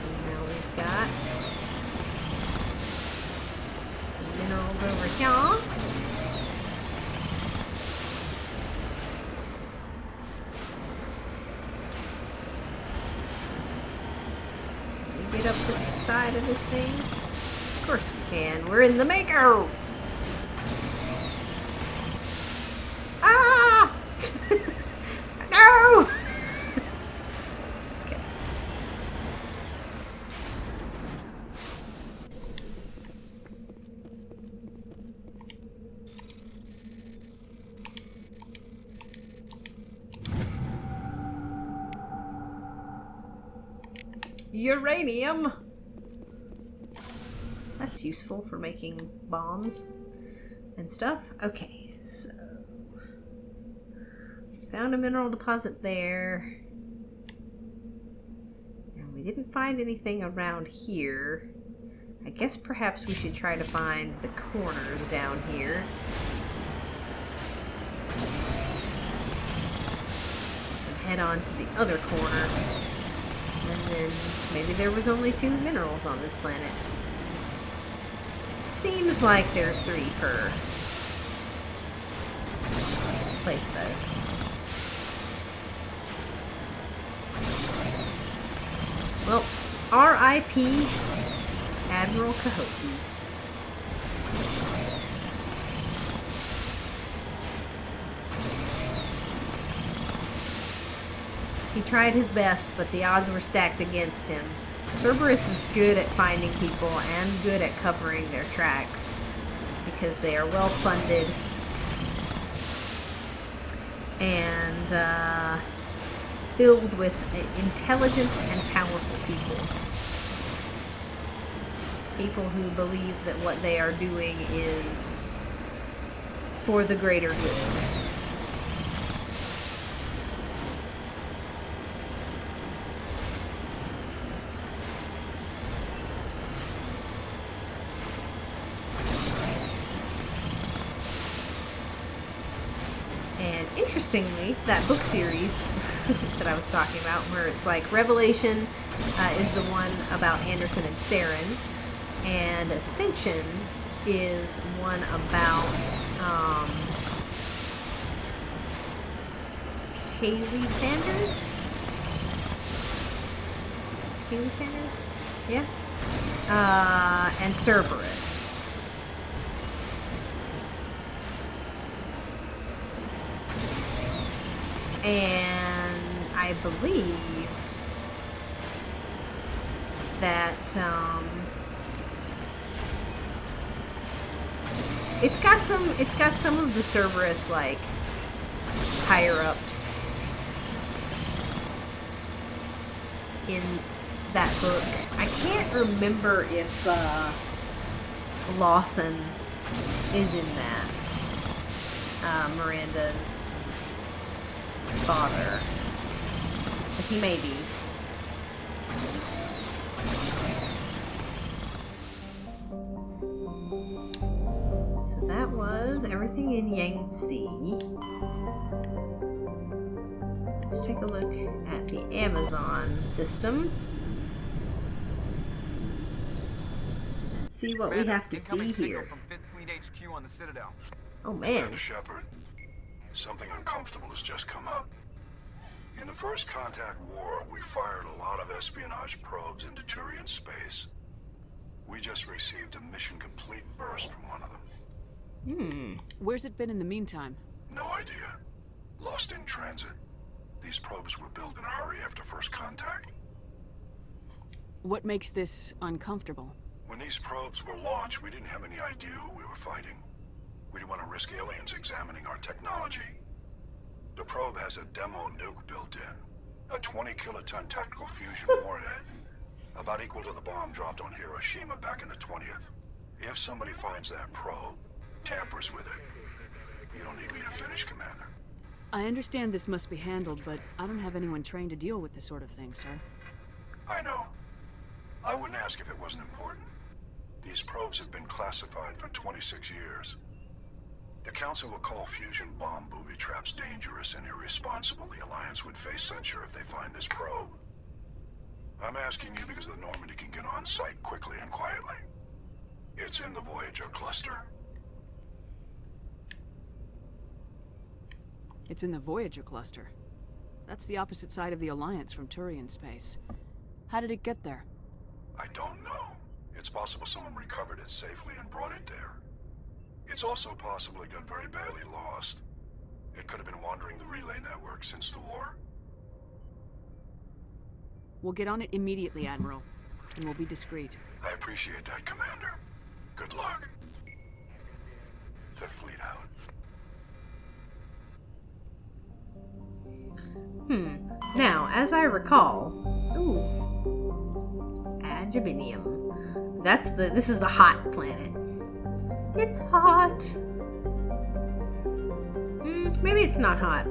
And now we've got some minerals over here. Can we get up the side of this thing? Of course we can. We're in the Mako! No! Okay. Uranium! That's useful for making bombs and stuff. Okay, so found a mineral deposit there. And we didn't find anything around here. I guess perhaps we should try to find the corners down here. And head on to the other corner. And then maybe there was only 2 minerals on this planet. Seems like there's 3 per place though. Well, R.I.P. Admiral Kahoku. He tried his best, but the odds were stacked against him. Cerberus is good at finding people and good at covering their tracks because they are well funded and filled with intelligent and powerful people. People who believe that what they are doing is for the greater good. And interestingly, that book series that I was talking about, where it's like Revelation is the one about Anderson and Saren, and Ascension is one about Kaylee Sanders? Kaylee Sanders? Yeah. And Cerberus. And I believe that it's got some of the Cerberus like higher ups in that book. I can't remember if Lawson is in that. Miranda's father. But he may be. So that was everything in Yangtze. Let's take a look at the Amazon system. see what Commander, we have to incoming see signal here. from 5th Fleet HQ on the Citadel. Oh man. Commander Shepard, something uncomfortable has just come up. In the First Contact War, we fired a lot of espionage probes into Turian space. We just received a mission complete burst from one of them. Where's it been in the meantime? No idea. Lost in transit. These probes were built in a hurry after First Contact. What makes this uncomfortable? When these probes were launched, we didn't have any idea who we were fighting. We didn't want to risk aliens examining our technology. The probe has a demo nuke built in. A 20-kiloton tactical fusion warhead. About equal to the bomb dropped on Hiroshima back in the 20th. If somebody finds that probe, tampers with it, you don't need me to finish, Commander. I understand this must be handled, but I don't have anyone trained to deal with this sort of thing, sir. I know. I wouldn't ask if it wasn't important. These probes have been classified for 26 years. The Council will call fusion bomb booby traps dangerous and irresponsible. The Alliance would face censure if they find this probe. I'm asking you because the Normandy can get on site quickly and quietly. It's in the Voyager cluster. It's in the Voyager cluster. That's the opposite side of the Alliance from Turian space. How did it get there? I don't know. It's possible someone recovered it safely and brought it there. It's also possible it got very badly lost. It could have been wandering the relay network since the war. We'll get on it immediately, Admiral, and we'll be discreet. I appreciate that, Commander. Good luck. Fifth Fleet out. Now, as I recall, Adjubinium. This is the hot planet. It's hot. Maybe it's not hot.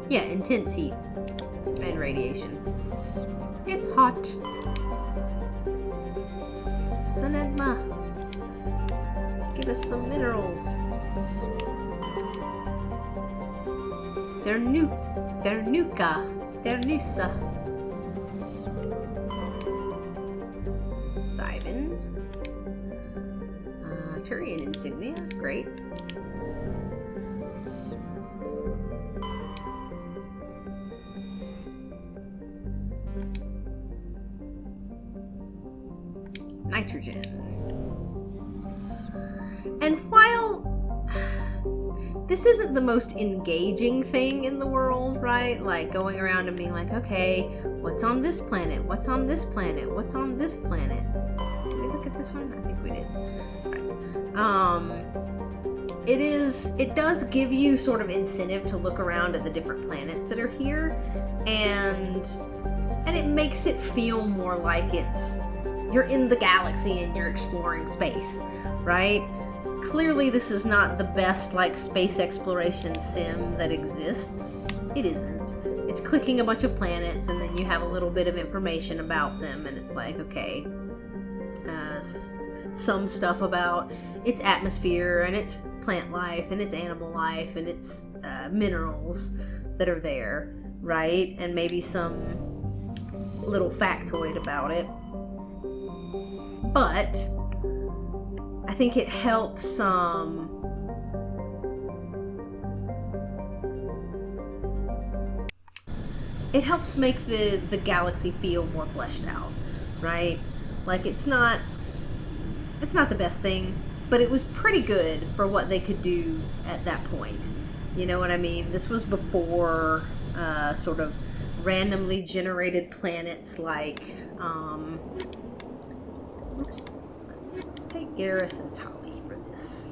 Yeah, intense heat and radiation. It's hot. Sanedma. Give us some minerals. They're Nuka. They're Nusa. Simon. Turian insignia. Great. Nitrogen. And while this isn't the most engaging thing in the world, right? Like going around and being like, okay, what's on this planet? What's on this planet? What's on this planet? Did we look at this one? I think we did. It does give you sort of incentive to look around at the different planets that are here, and it makes it feel more like you're in the galaxy and you're exploring space, right? Clearly this is not the best space exploration sim that exists. It isn't. It's clicking a bunch of planets and then you have a little bit of information about them and it's like, okay, some stuff about its atmosphere and its plant life and its animal life and its minerals that are there, right? And maybe some little factoid about it. But I think it helps make the galaxy feel more fleshed out, right? Like it's not the best thing, but it was pretty good for what they could do at that point. You know what I mean? This was before sort of randomly generated planets like oops. Let's take Garrus and Tali for this.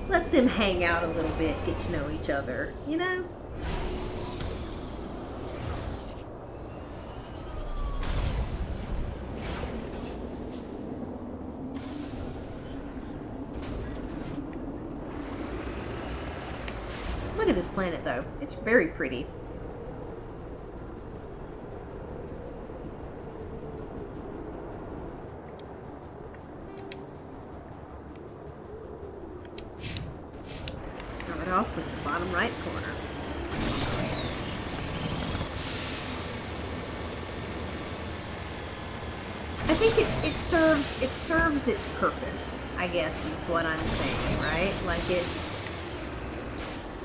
Let them hang out a little bit, get to know each other, you know? Look at this planet, though. It's very pretty. Start off with the I think it serves its purpose, I guess is what I'm saying, right? Like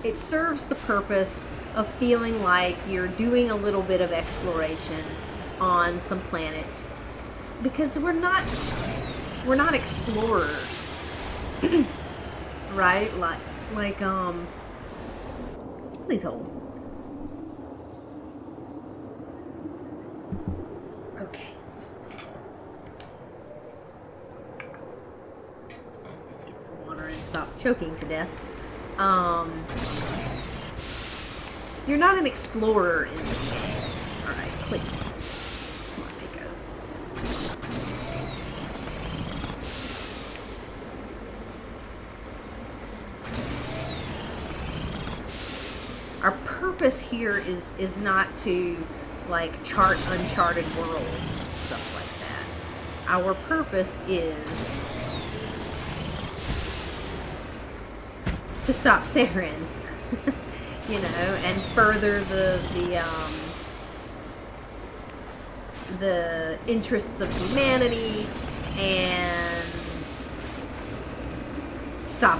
it serves the purpose of feeling like you're doing a little bit of exploration on some planets, because we're not explorers. Right? Like please hold. Okay. Get some water and stop choking to death. You're not an explorer in this game. Alright, please. Come on, Mako. Our purpose here is not to, like, chart uncharted worlds and stuff like that. Our purpose is to stop Saren, you know, and further the interests of humanity, and stop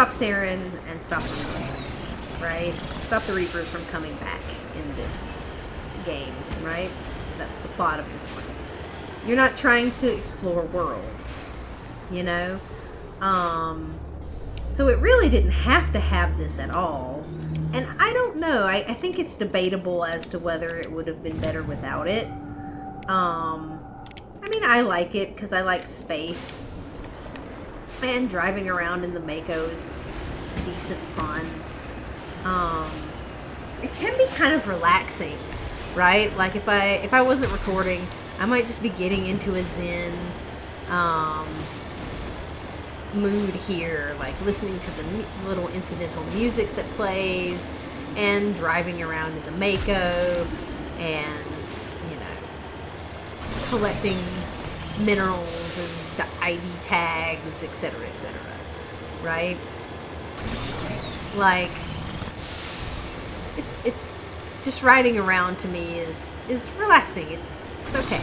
Saren and stop the Reapers, right? Stop the Reapers from coming back in this game, right? That's the plot of this one. You're not trying to explore worlds, you know? So it really didn't have to have this at all. And I don't know. I think it's debatable as to whether it would have been better without it. I mean, I like it because I like space. And driving around in the Mako is decent fun. It can be kind of relaxing, right? Like if I wasn't recording, I might just be getting into a zen mood here, like listening to the little incidental music that plays and driving around in the Mako and, you know, collecting minerals and ID tags, etc., right? Like, it's just riding around to me is relaxing. It's okay.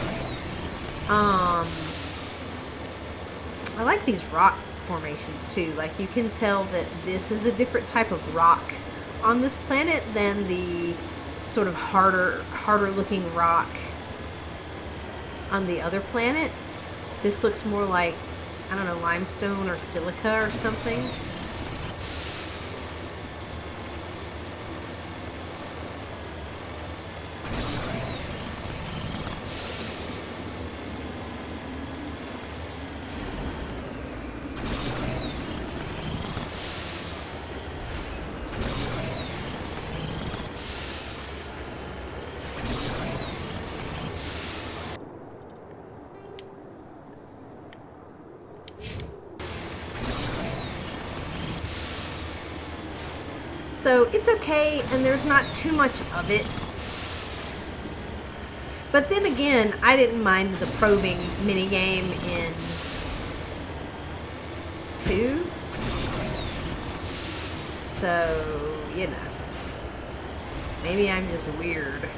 I like these rock formations too. Like, you can tell that this is a different type of rock on this planet than the sort of harder looking rock on the other planet. This looks more like, I don't know, limestone or silica or something. So it's okay, and there's not too much of it. But then again, I didn't mind the probing minigame in 2. So, you know. Maybe I'm just weird.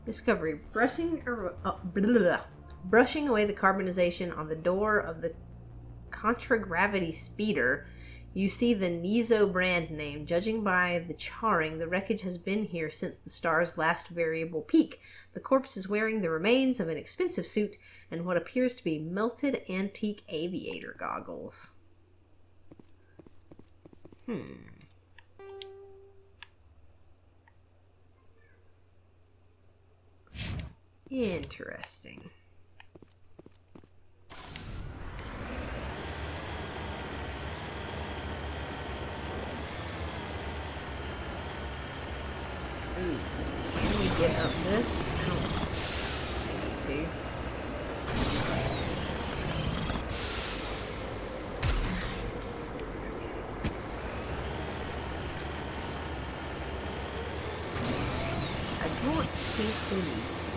Discovery. Brushing away the carbonization on the door of the contragravity speeder, you see the Nizo brand name. Judging by the charring, the wreckage has been here since the star's last variable peak. The corpse is wearing the remains of an expensive suit and what appears to be melted antique aviator goggles. Interesting. Ooh, can we get up this? I don't know. I need to. don't think we need to.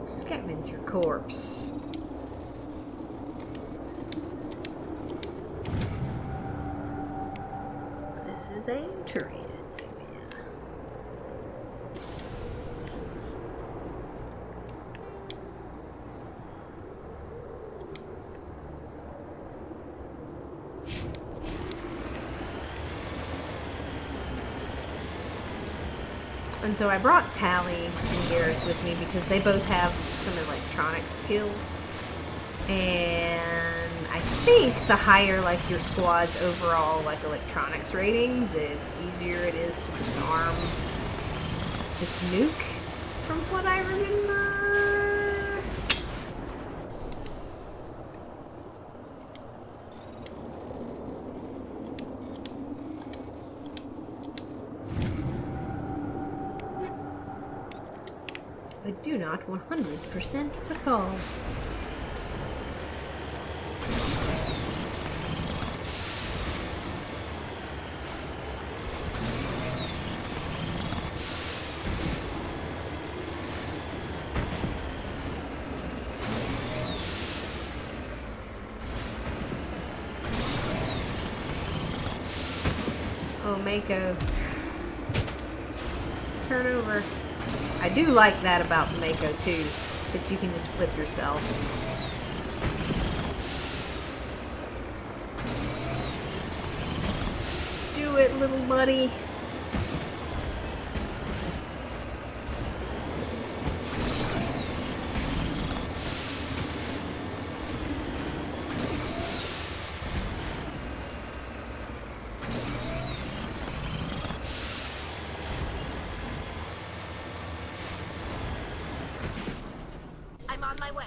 Scavenger corpse. This is a turret insignia. And so I brought Tally and Garrus with me because they both have some electronic skill. And I think the higher like your squad's overall like electronics rating, the easier it is to disarm this nuke, from what I remember. I do not 100% recall. Oh, Mako. Turn over. I do like that about the Mako too, that you can just flip yourself. Do it, little buddy. I'm on my way.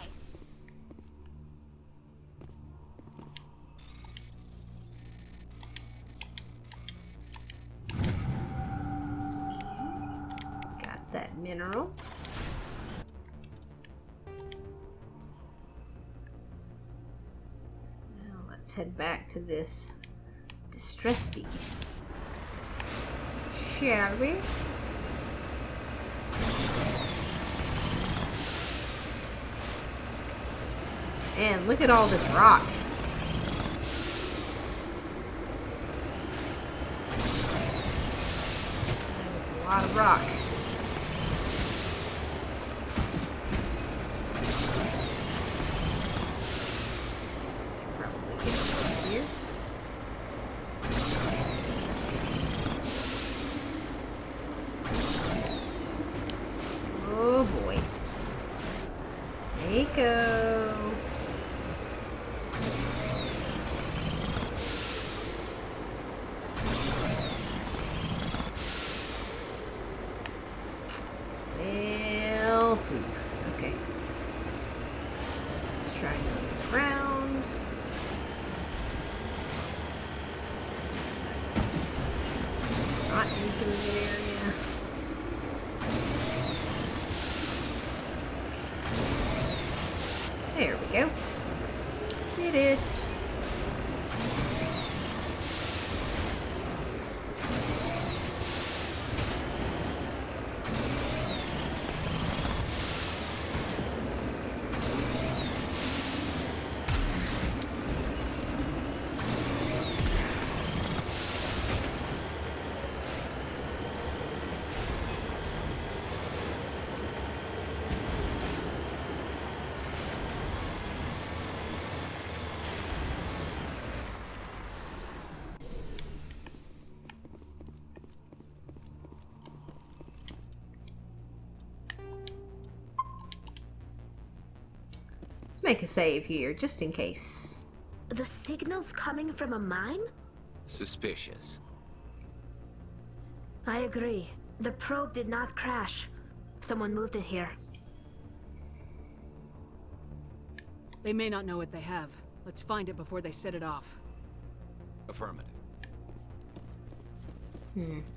Got that mineral. Now let's head back to this distress beacon. Shall we? And look at all this rock. That's a lot of rock. Probably get over here. Oh boy. Mako. Okay. Let's try going around. Let's not into a good area. There we go. Did it. Let's make a save here, just in case. The signal's coming from a mine? Suspicious. I agree. The probe did not crash. Someone moved it here. They may not know what they have. Let's find it before they set it off. Affirmative.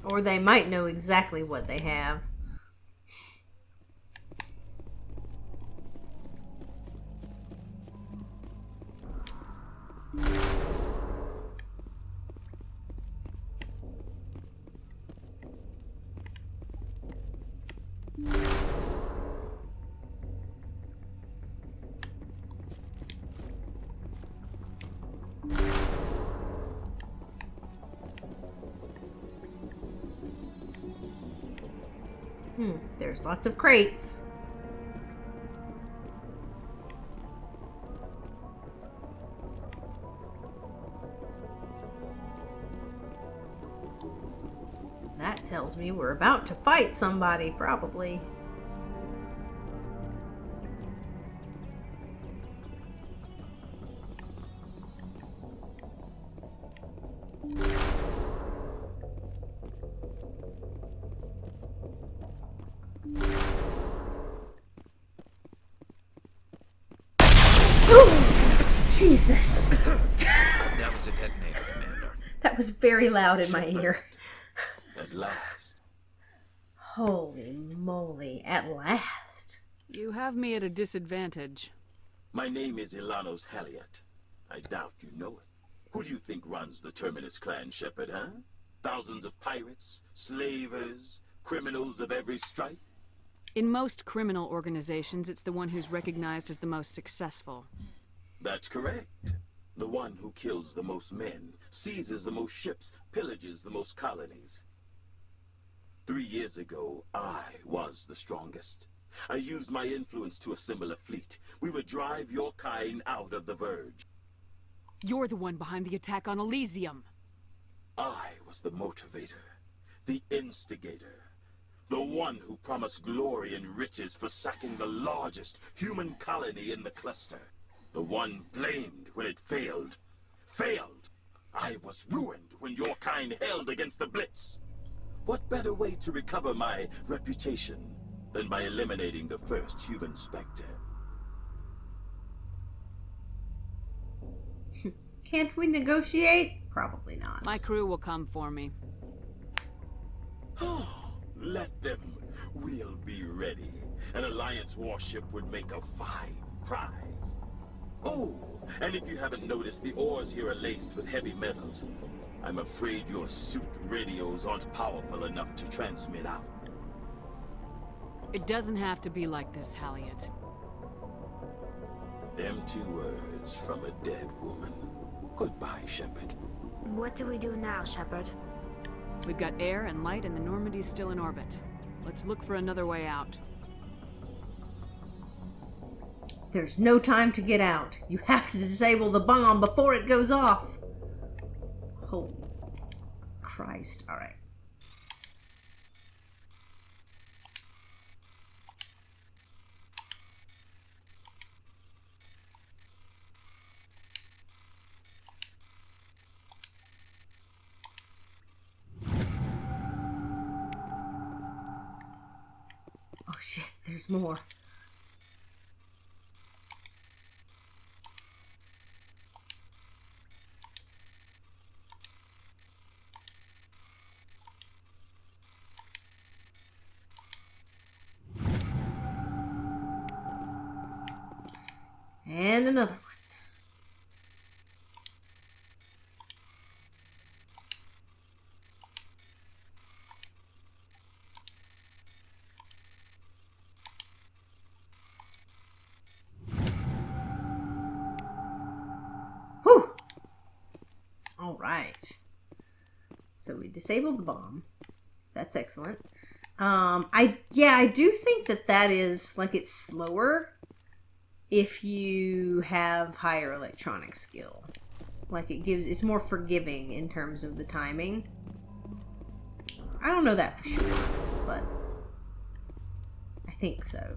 Or they might know exactly what they have. There's lots of crates. That tells me we're about to fight somebody, probably. Jesus. That was a detonator, Commander. That was very loud in my ear. At last. Holy moly, at last. You have me at a disadvantage. My name is Ilanos Halliot. I doubt you know it. Who do you think runs the Terminus clan, Shepard, huh? Thousands of pirates, slavers, criminals of every stripe? In most criminal organizations, it's the one who's recognized as the most successful. That's correct. The one who kills the most men, seizes the most ships, pillages the most colonies. 3 years ago, I was the strongest. I used my influence to assemble a fleet. We would drive your kind out of the Verge. You're the one behind the attack on Elysium. I was the motivator, the instigator, the one who promised glory and riches for sacking the largest human colony in the cluster. The one blamed when it failed. Failed! I was ruined when your kind held against the Blitz. What better way to recover my reputation than by eliminating the first human Spectre? Can't we negotiate? Probably not. My crew will come for me. Let them. We'll be ready. An Alliance warship would make a fine prize. Oh, and if you haven't noticed, the ores here are laced with heavy metals. I'm afraid your suit radios aren't powerful enough to transmit out. It doesn't have to be like this, Halliot. Empty words from a dead woman. Goodbye, Shepard. What do we do now, Shepard? We've got air and light and the Normandy's still in orbit. Let's look for another way out. There's no time to get out. You have to disable the bomb before it goes off. Holy Christ. All right. Oh shit, there's more. And another one. Whew! All right. So we disabled the bomb. That's excellent. I do think that is like it's slower if you have higher electronic skill. Like it's more forgiving in terms of the timing. I don't know that for sure, but I think so.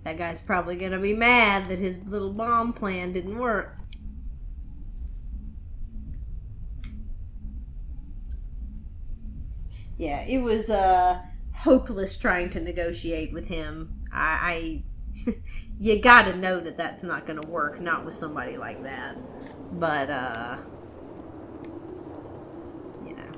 That guy's probably gonna be mad that his little bomb plan didn't work. Yeah, it was hopeless trying to negotiate with him. I you gotta know that that's not gonna work, not with somebody like that. But, you know.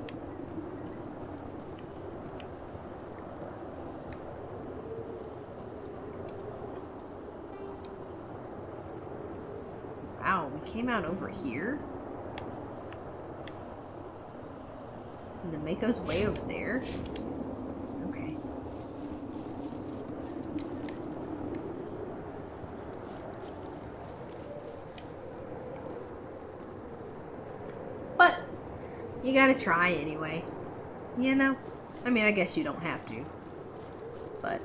Wow, we came out over here? And the Mako's way over there? Okay. But, you gotta try anyway. You know? I mean, I guess you don't have to. But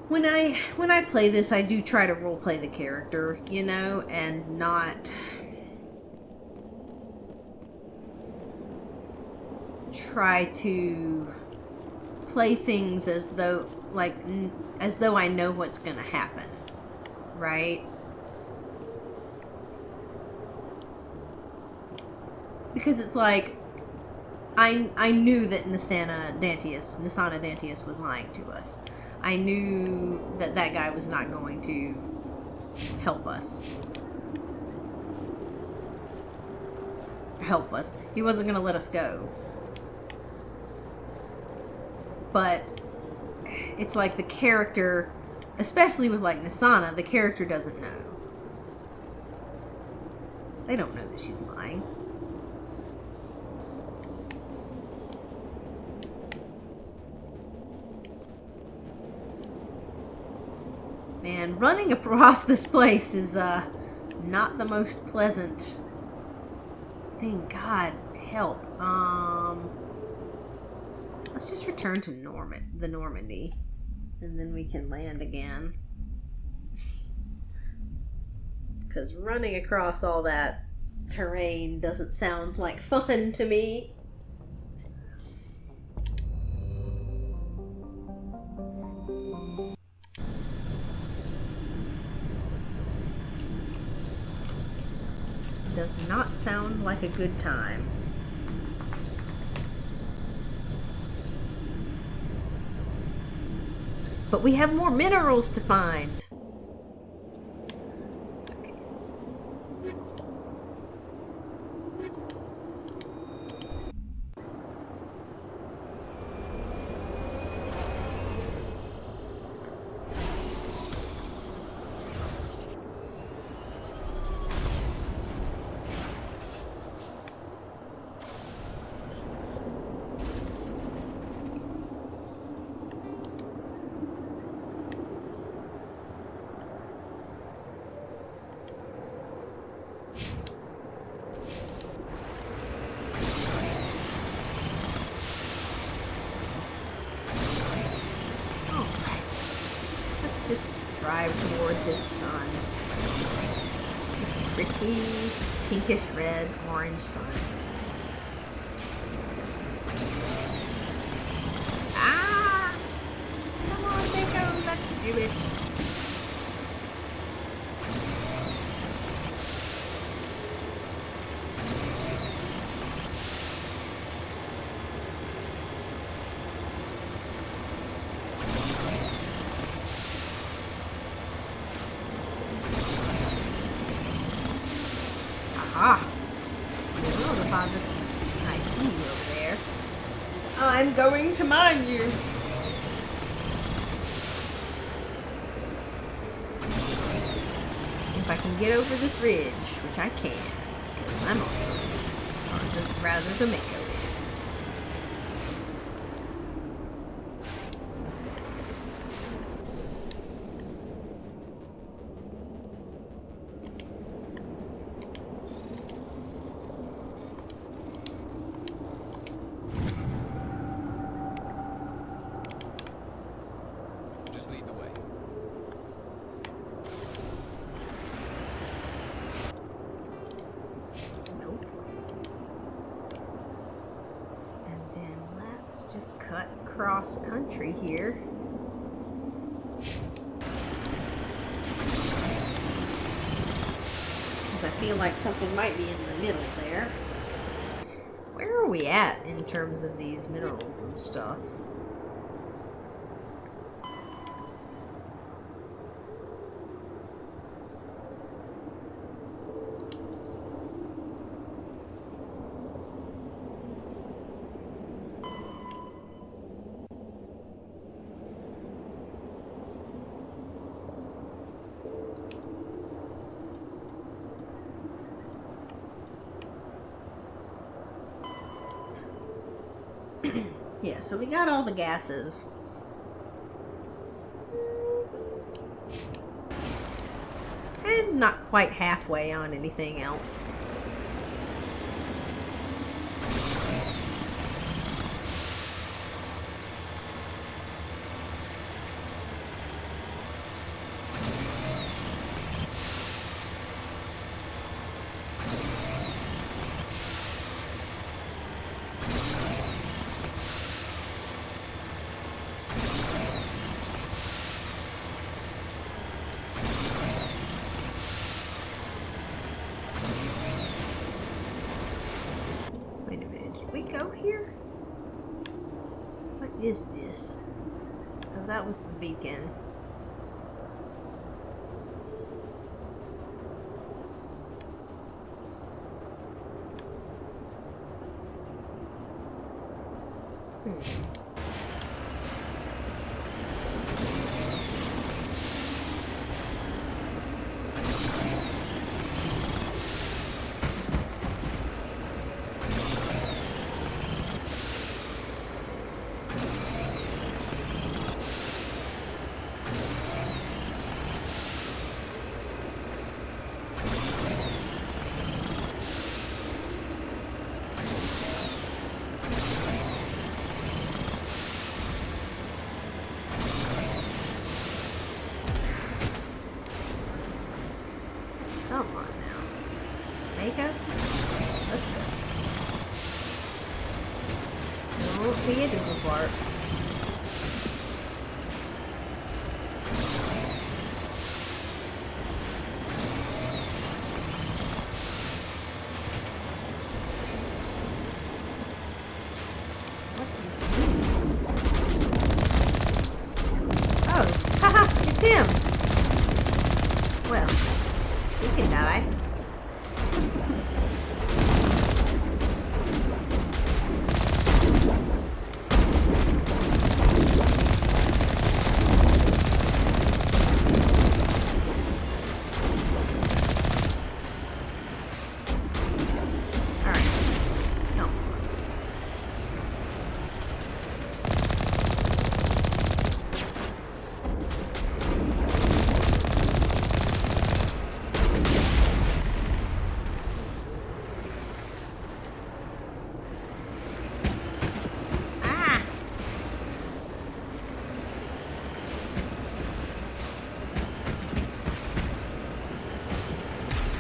when I play this, I do try to roleplay the character, you know, and not try to play things as though I know what's gonna happen, right? Because it's like I knew that Nassana Dantius was lying to us. I knew that that guy was not going to help us. He wasn't going to let us go. But it's like the character, especially with like Nassana, the character doesn't know. They don't know that she's lying. Man, running across this place is not the most pleasant thing. God help. Let's just return to Normandy, and then we can land again. Because running across all that terrain doesn't sound like fun to me. Does not sound like a good time. But we have more minerals to find. Okay. Just drive toward this sun. This pretty pinkish red orange sun. Ah! Come on, Mako, let's do it. Ah, mineral deposit. I see you over there. I'm going to mine you. If I can get over this ridge, which I can, because I'm awesome, or rather the Mako is. Lead the way. Nope. And then let's just cut cross country here. Because I feel like something might be in the middle there. Where are we at in terms of these minerals and stuff? Yeah, so we got all the gases. And not quite halfway on anything else. What is this? Oh, that was the beacon. Come on now. Mako? Let's go. Don't be a doodle bark. What is this? Oh, haha, it's him! Well, he can die.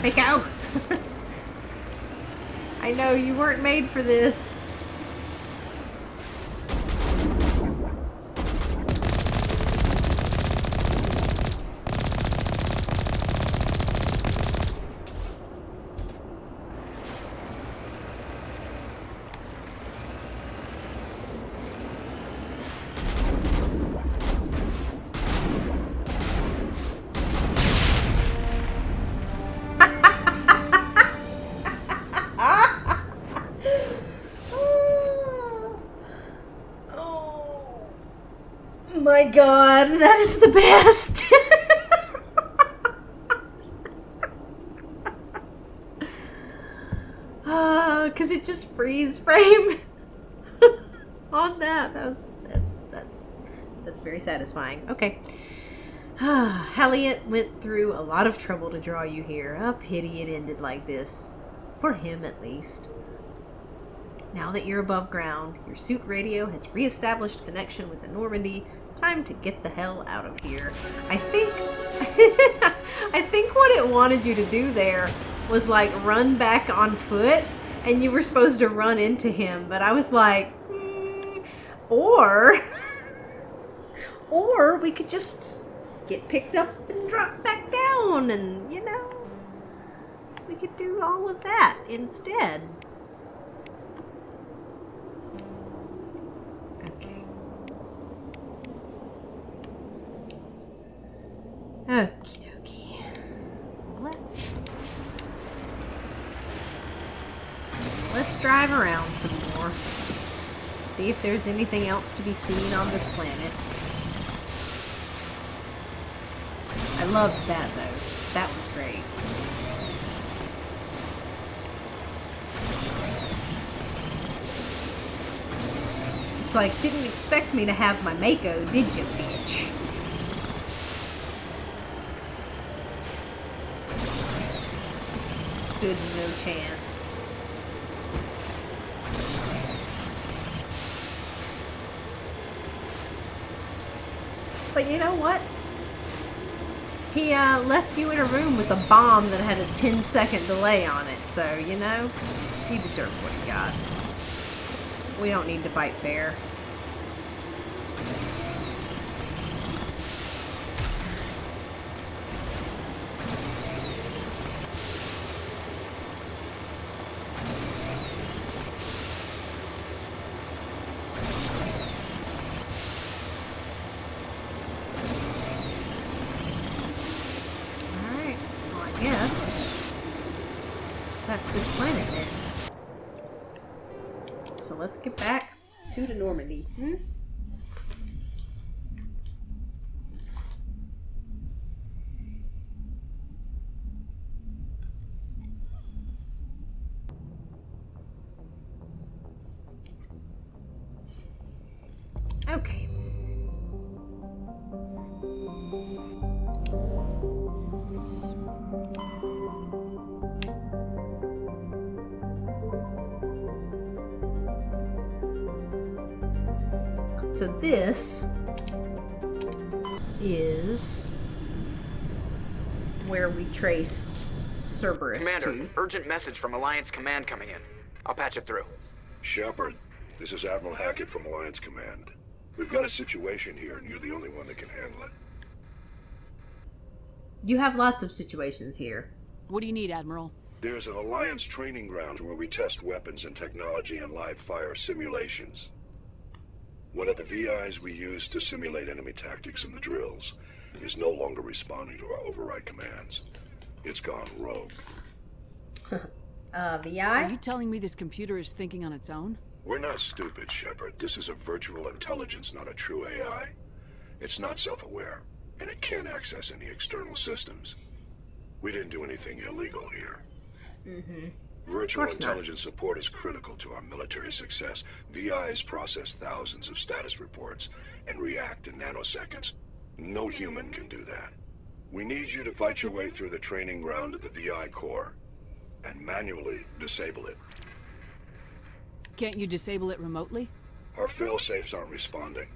Mako! I know, you weren't made for this. My God, that is the best. Cause it just freeze frame on that. That's very satisfying. Okay. Halliot went through a lot of trouble to draw you here. A pity it ended like this. For him, at least. Now that you're above ground, your suit radio has reestablished connection with the Normandy. Time to get the hell out of here. I think I think what it wanted you to do there was like run back on foot, and you were supposed to run into him, but I was like, or we could just get picked up and drop back down, and you know, we could do all of that instead. let's drive around some more. See if there's anything else to be seen on this planet. I loved that though. That was great. It's like, didn't expect me to have my Mako, did you, bitch? Just stood no chance. But you know what? He left you in a room with a bomb that had a 10-second delay on it, so, you know, you deserve what you got. We don't need to fight fair. Let's get back to the Normandy. Okay. So this is where we traced Cerberus Commander, to. urgent message from Alliance Command coming in. I'll patch it through. Shepard, this is Admiral Hackett from Alliance Command. We've got a situation here, and you're the only one that can handle it. You have lots of situations here. What do you need, Admiral? There's an Alliance training ground where we test weapons and technology in live fire simulations. One of the VIs we use to simulate enemy tactics in the drills is no longer responding to our override commands. It's gone rogue. VI? Are you telling me this computer is thinking on its own? We're not stupid, Shepard. This is a virtual intelligence, not a true AI. It's not self-aware, and it can't access any external systems. We didn't do anything illegal here. Virtual intelligence support is critical to our military success. VIs process thousands of status reports and react in nanoseconds. No human can do that. We need you to fight your way through the training ground of the VI core and manually disable it. Can't you disable it remotely? Our fail-safes aren't responding.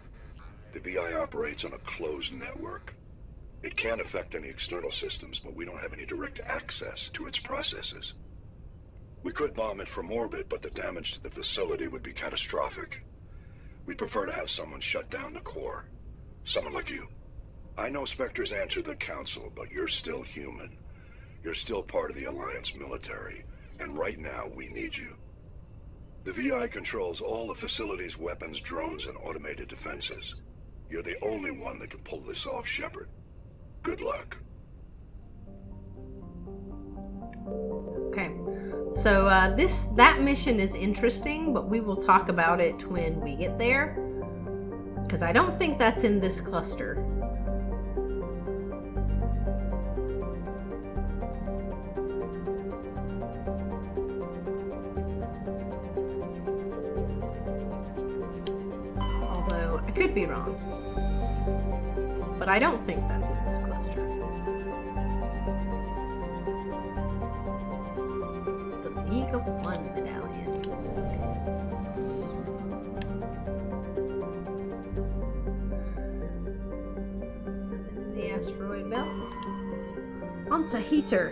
The VI operates on a closed network. It can't affect any external systems, but we don't have any direct access to its processes. We could bomb it from orbit, but the damage to the facility would be catastrophic. We'd prefer to have someone shut down the core. Someone like you. I know Spectres answer the Council, but you're still human. You're still part of the Alliance military, and right now we need you. The VI controls all the facility's weapons, drones, and automated defenses. You're the only one that can pull this off, Shepard. Good luck. Okay. So that mission is interesting, but we will talk about it when we get there. Because I don't think that's in this cluster. Although, I could be wrong. But I don't think that's in this cluster. League of One medallion. Nothing in the asteroid belt. Onto heater.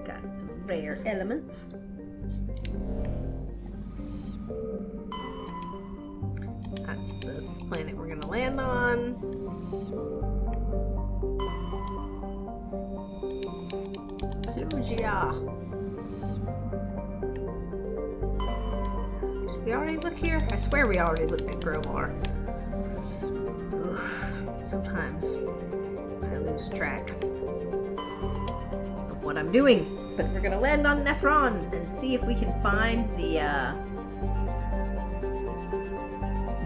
Got some rare elements. That's the planet we're gonna land on. Perugia. Did we already look here? I swear we already looked at Gromar. Oof, sometimes I lose track of what I'm doing. But we're gonna land on Nephron and see if we can find the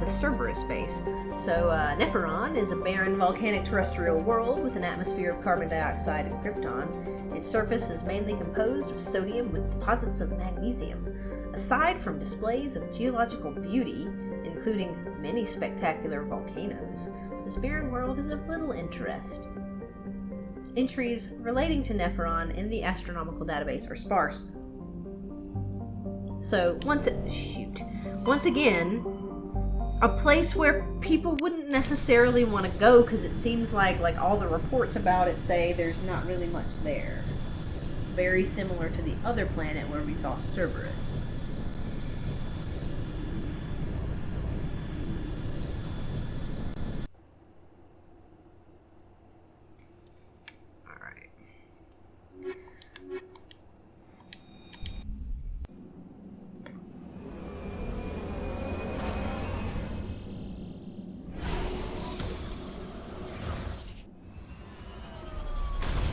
Cerberus base. So, Nephron is a barren volcanic terrestrial world with an atmosphere of carbon dioxide and krypton. Its surface is mainly composed of sodium with deposits of magnesium. Aside from displays of geological beauty, including many spectacular volcanoes, this barren world is of little interest. Entries relating to Nephron in the astronomical database are sparse. So, once again, a place where people wouldn't necessarily want to go because it seems like all the reports about it say there's not really much there. Very similar to the other planet where we saw Cerberus.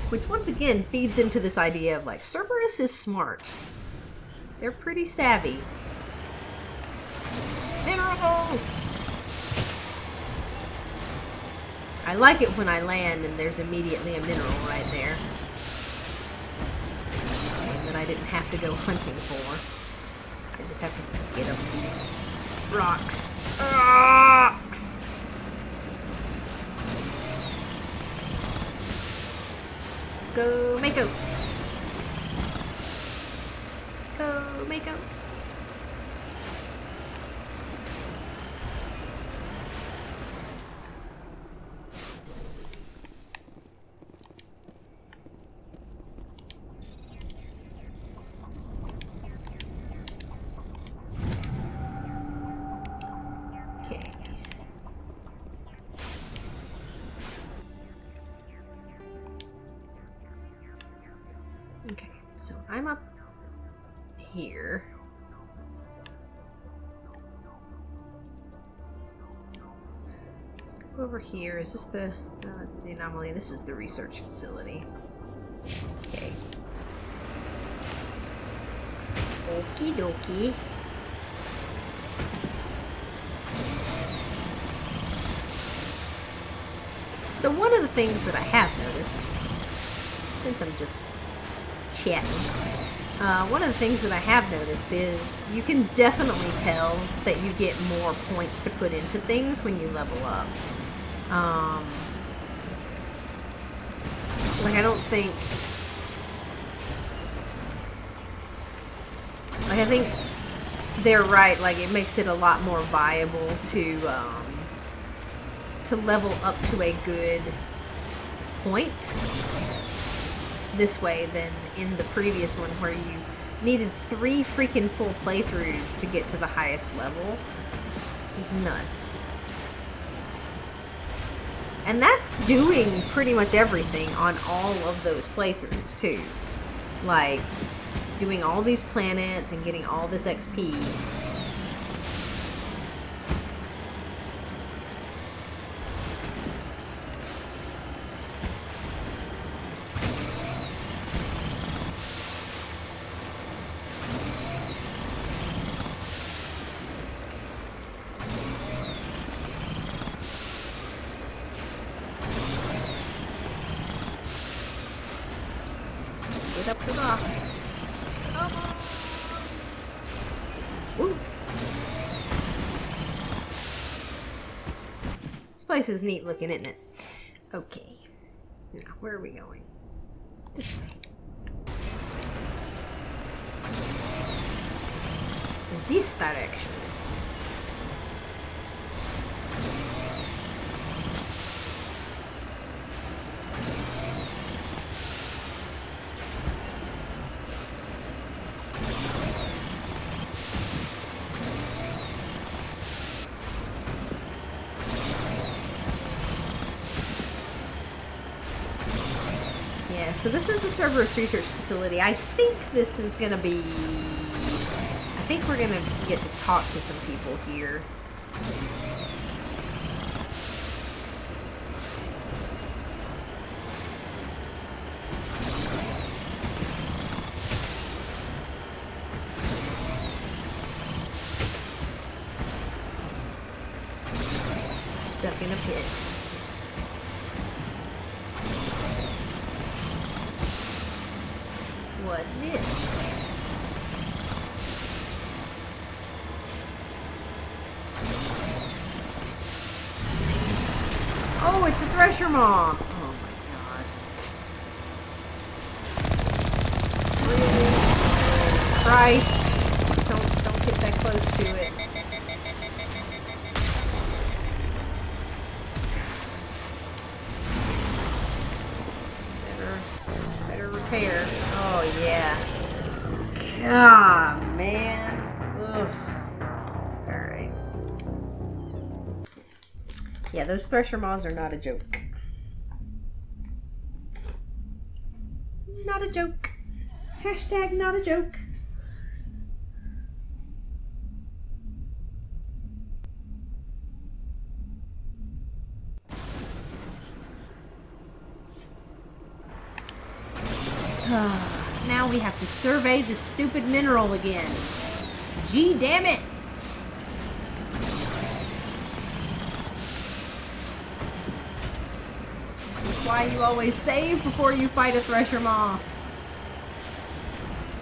Which once again feeds into this idea of Cerberus is smart. They're pretty savvy. Mineral! I like it when I land and there's immediately a mineral right there. One that I didn't have to go hunting for. I just have to get up these rocks. Ah! Go, Mako! Go, Mako! Okay. Okay, so I'm up here. Let's go over here. Is this the... No, that's the anomaly. This is the research facility. Okay. Okie dokie. So one of the things that I have noticed, since I'm just chatting, one of the things that I have noticed is you can definitely tell that you get more points to put into things when you level up. I don't think... I think they're right, it makes it a lot more viable to level up to a good point this way than in the previous one where you needed 3 freaking full playthroughs to get to the highest level. It's nuts. And that's doing pretty much everything on all of those playthroughs too. Doing all these planets and getting all this XP. Up the rocks. Come on. Woo. This place is neat looking, isn't it? Okay. Now, where are we going? This way. This direction. So this is the Cerberus research facility. I think this is going to be... I think we're going to get to talk to some people here. in a pit. What this? Oh, it's a thresher maw. Oh my god. Really? Christ. Don't get that close to it. Better repair. Oh yeah. God, man. Ugh. Alright. Yeah, those thresher maws are not a joke. Not a joke. Hashtag not a joke. Now we have to survey the stupid mineral again. Gee, damn it! This is why you always save before you fight a thresher maw.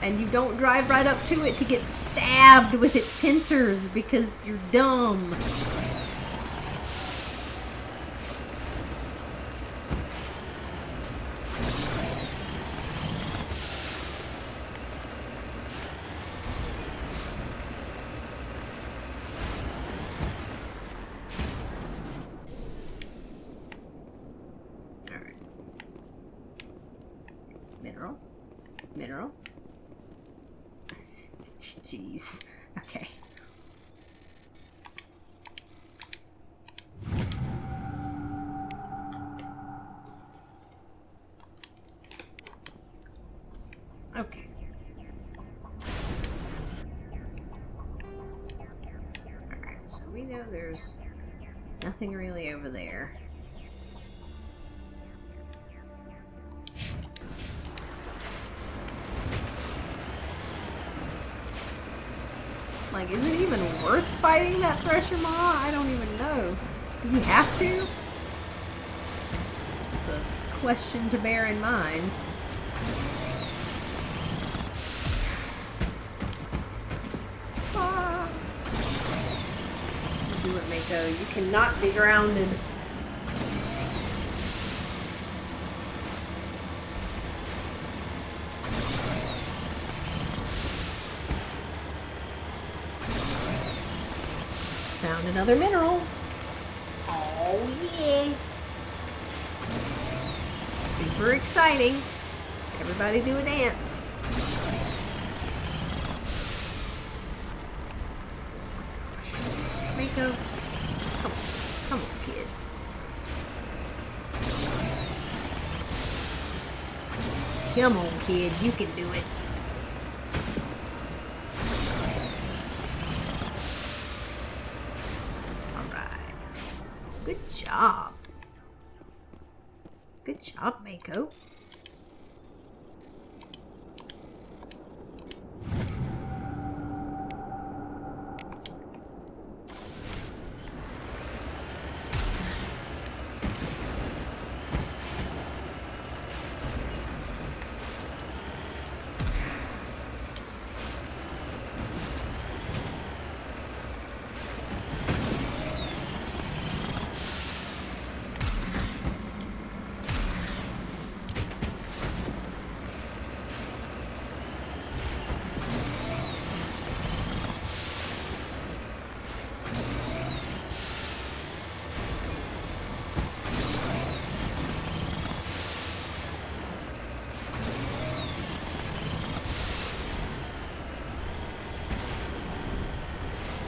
And you don't drive right up to it to get stabbed with its pincers because you're dumb. Mineral. Jeez. Okay. Okay. Alright, so we know there's nothing really over there. Like, is it even worth fighting that thresher maw? I don't even know. Do you have to? It's a question to bear in mind. Ah. Do it, Mako. You cannot be grounded. Found another mineral. Oh yeah. Super exciting. Everybody do a dance. Mako. Come on, kid. Come on, kid. You can do it. Good job. Good job, Mako.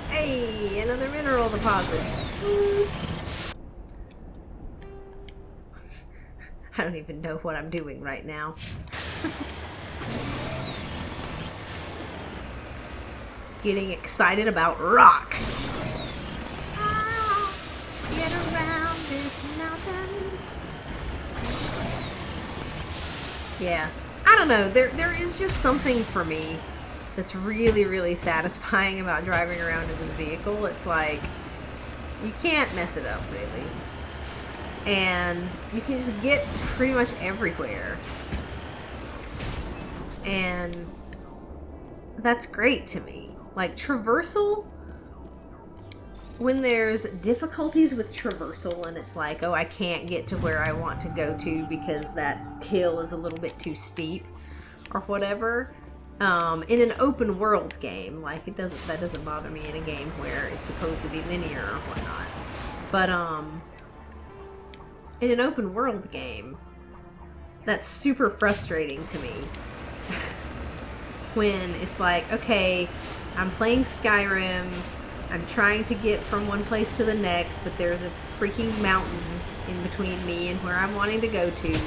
Hey, another mineral deposit. I don't even know what I'm doing right now. Getting excited about rocks. Get around this mountain. Yeah, I don't know. There is just something for me that's really, really satisfying about driving around in this vehicle. It's like, You can't mess it up, really. And you can just get pretty much everywhere. And that's great to me. Like, traversal, when there's difficulties with traversal and it's like, oh, I can't get to where I want to go to because that hill is a little bit too steep or whatever, in an open world game, like, that doesn't bother me in a game where it's supposed to be linear or whatnot. But in an open world game, that's super frustrating to me. When it's like, okay, I'm playing Skyrim, I'm trying to get from one place to the next, but there's a freaking mountain in between me and where I'm wanting to go to,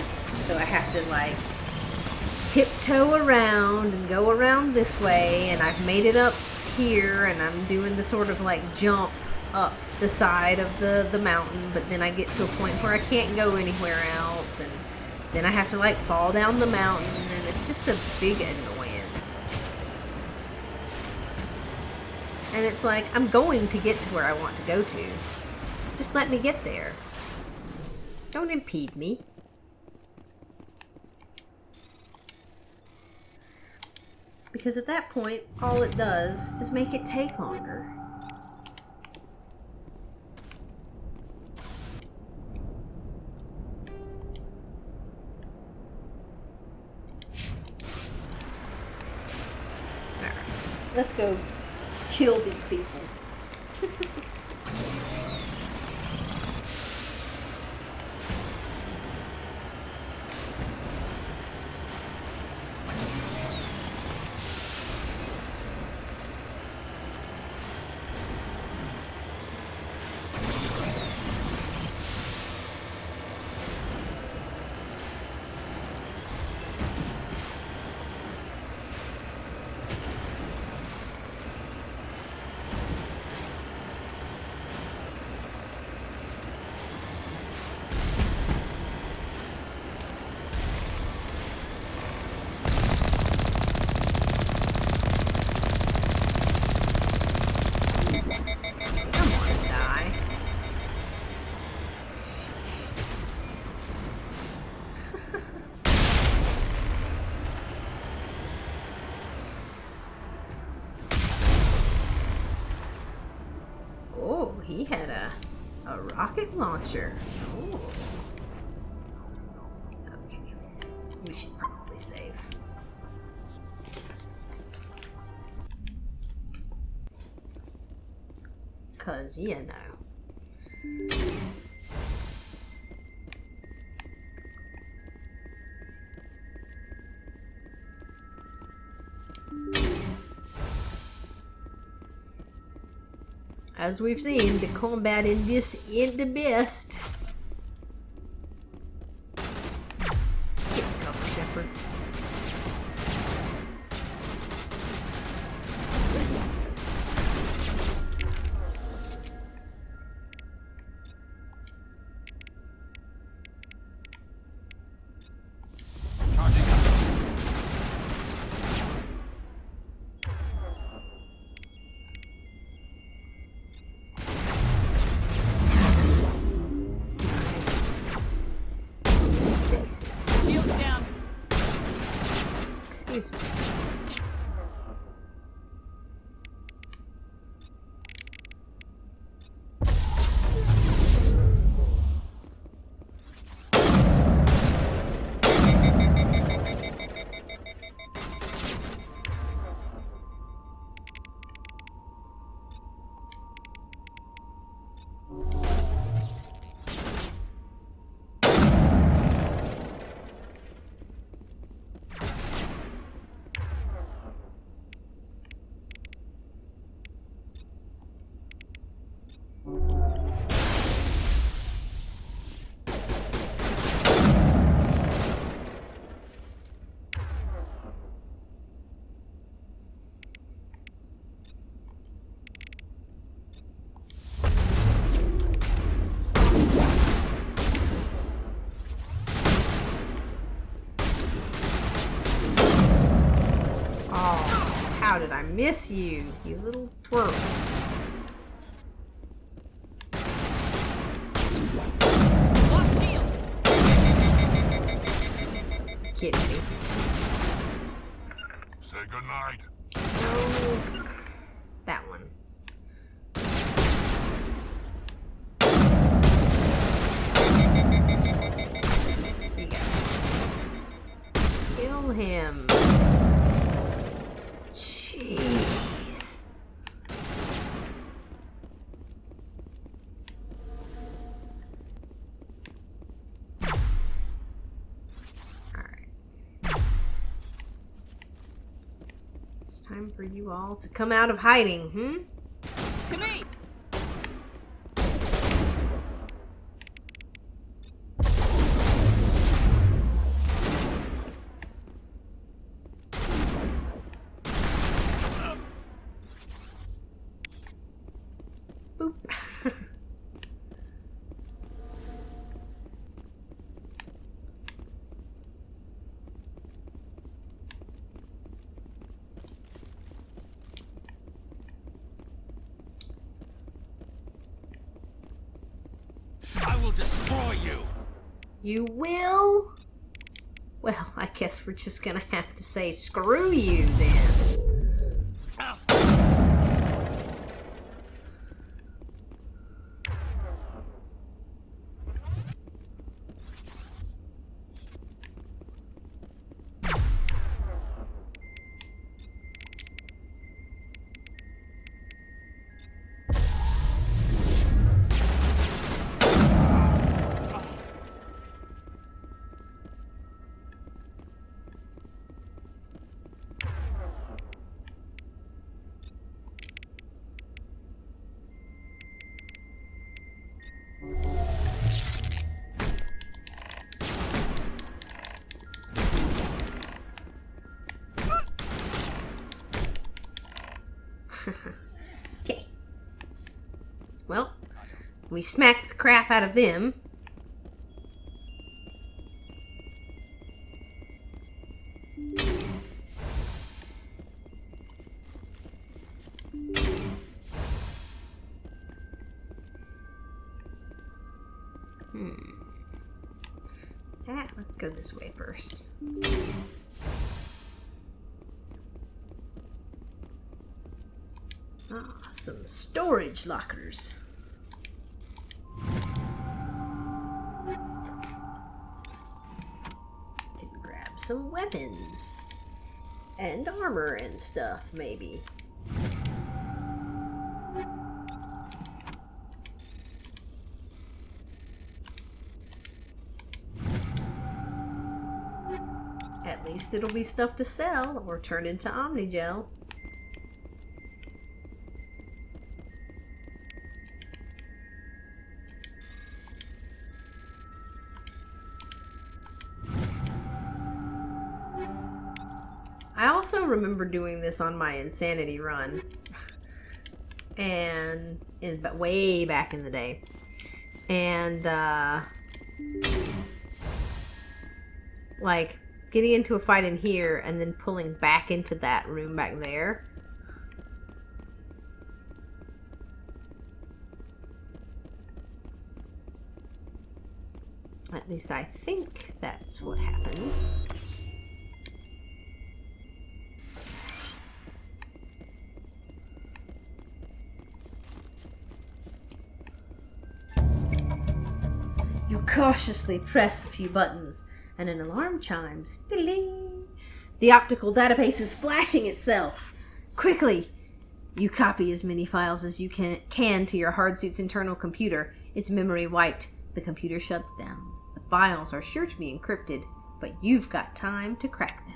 so I have to, like, tiptoe around and go around this way, and I've made it up here, and I'm doing the sort of, like, jump up the side of the mountain, but then I get to a point where I can't go anywhere else, and then I have to, like, fall down the mountain, and it's just a big annoyance. And it's like, I'm going to get to where I want to go to. Just let me get there. Don't impede me. Because at that point, all it does is make it take longer. Alright, let's go kill these people. He had a rocket launcher. Ooh. Okay. We should probably save. Cause you know. As we've seen, the combat in this ain't the best. Get cover, Shepard. How did I miss you, you little twirl? kidding me. Say goodnight. No. That one. Kill him. Jeez. Alright. It's time for you all to come out of hiding, To me! Boop. I will destroy you! You will? Well, I guess we're just gonna have to say screw you then. Okay. Well, we smacked the crap out of them. Let's go this way first. Ah, some storage lockers. Can grab some weapons. And armor and stuff, maybe. At least it'll be stuff to sell or turn into Omnigel. I also remember doing this on my Insanity run. But way back in the day. And, like, getting into a fight in here and then pulling back into that room back there. At least I think that's what happened. You cautiously press a few buttons, and an alarm chimes. Ding! The optical database is flashing itself. Quickly! You copy as many files as you can to your hardsuit's internal computer. Its memory wiped. The computer shuts down. The files are sure to be encrypted, but you've got time to crack them.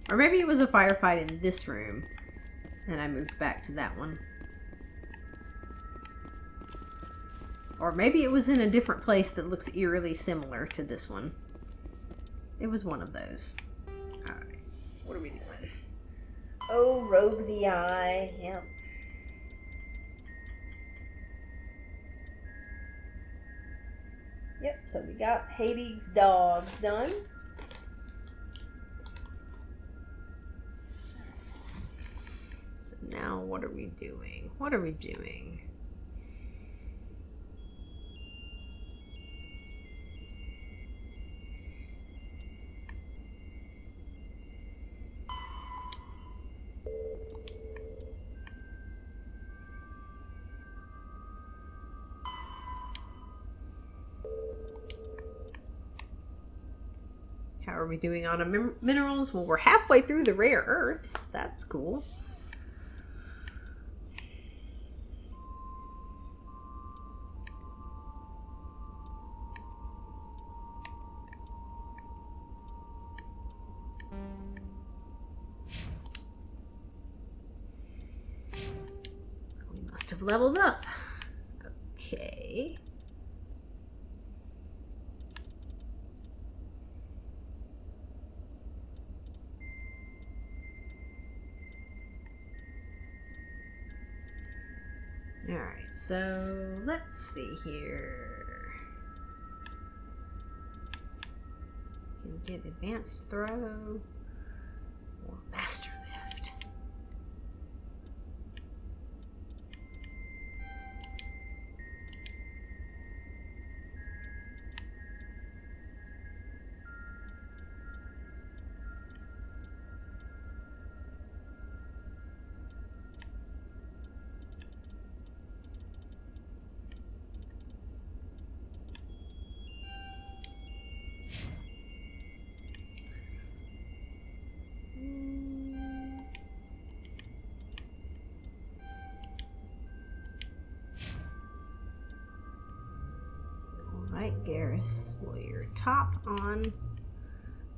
Or maybe it was a firefight in this room, and I moved back to that one. Or maybe it was in a different place that looks eerily similar to this one. It was one of those. Alright, what are we doing? Oh, Rogue the Eye, yep. Yep, so we got Hades' dogs done. So now what are we doing? What are we doing? How are we doing on minerals? Well, we're halfway through the rare earths. That's cool. We must have leveled up. Okay. Alright, so let's see here. Can get advanced throw or master lift. Alright, Garrus. Well, you're top on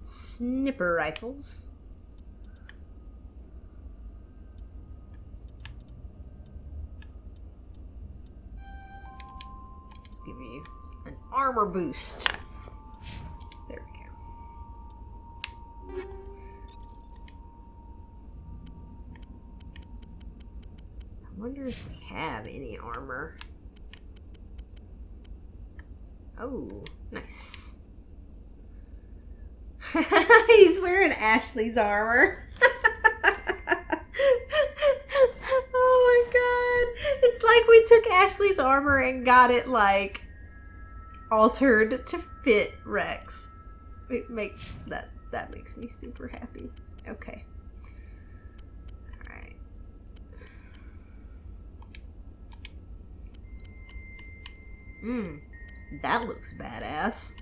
snipper rifles. Let's give you an armor boost. There we go. I wonder if we have any armor. Oh, nice. He's wearing Ashley's armor. Oh my god. It's like we took Ashley's armor and got it like altered to fit Rex. It makes that makes me super happy. Okay. Alright. That looks badass.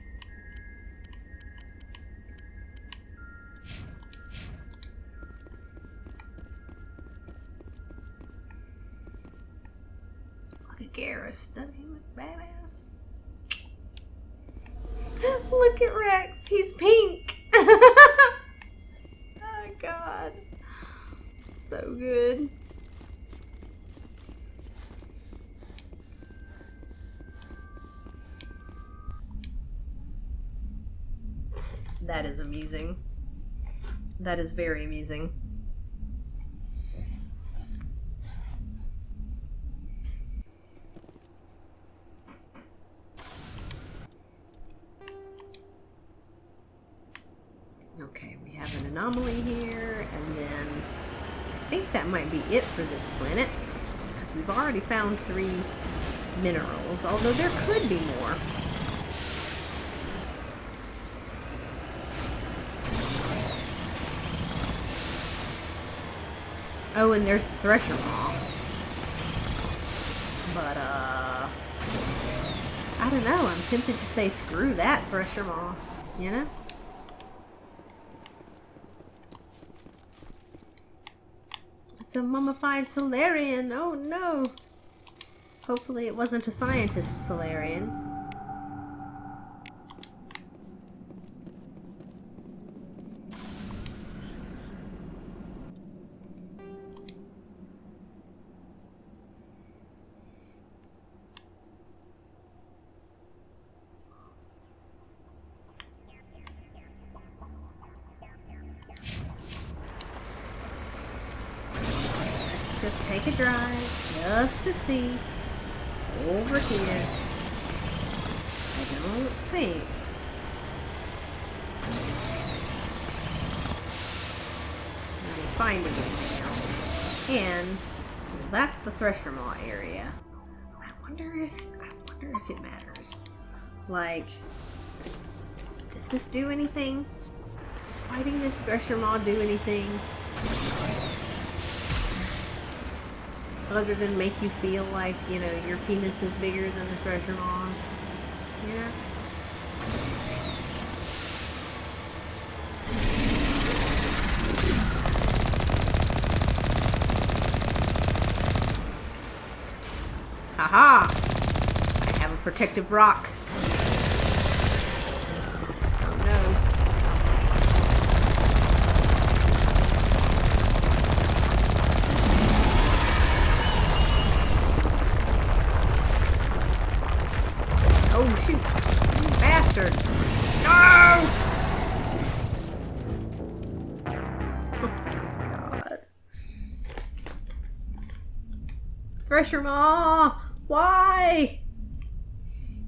Look at Garrus. Doesn't he look badass? Look at Rex. He's pink. Oh my god. So good. That is amusing. That is very amusing. Okay, we have an anomaly here, and then I think that might be it for this planet, because we've already found 3 minerals, although there could be more. Oh, and there's Thresher Maw. But, I don't know. I'm tempted to say screw that Thresher Maw. You know? It's a mummified Solarian. Oh, no. Hopefully it wasn't a scientist Solarian. Just take a drive, just to see. Over here. don't think. Find anything else. And well, that's the Thresher Maw area. I wonder if it matters. Like, does this do anything? Does fighting this Thresher Maw do anything? Other than make you feel like, you know, your penis is bigger than the Thresher Maw's? You know? Haha! I have a protective rock. Oh no. Oh shoot! You bastard! No! Oh god. Thresher Maw! Why?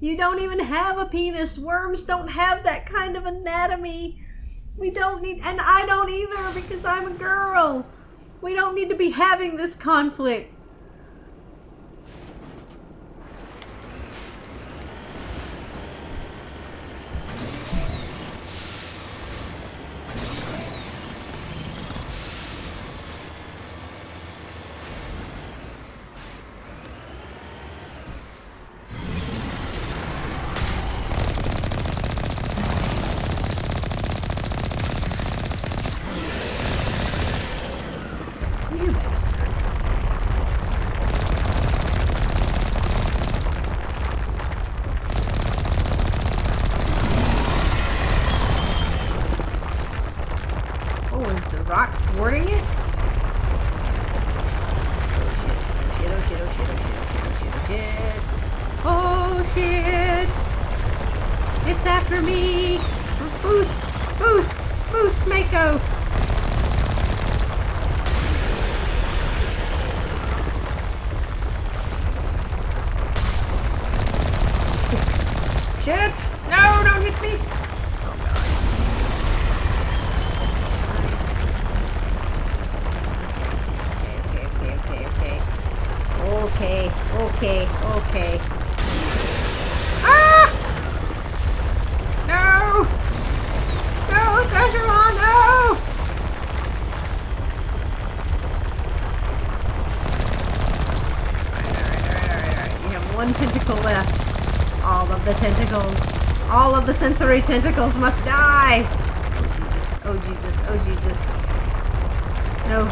You don't even have a penis. Worms don't have that kind of anatomy. We don't need, and I don't either because I'm a girl. We don't need to be having this conflict. It's after me! Boost! Boost! Boost, Mako! Shit! Shit! No, don't hit me! Oh god. Nice. Okay. Ah! No! No! Thresher Maw, no! Alright. You have one tentacle left. All of the tentacles. All of the sensory tentacles must die! Oh Jesus. No.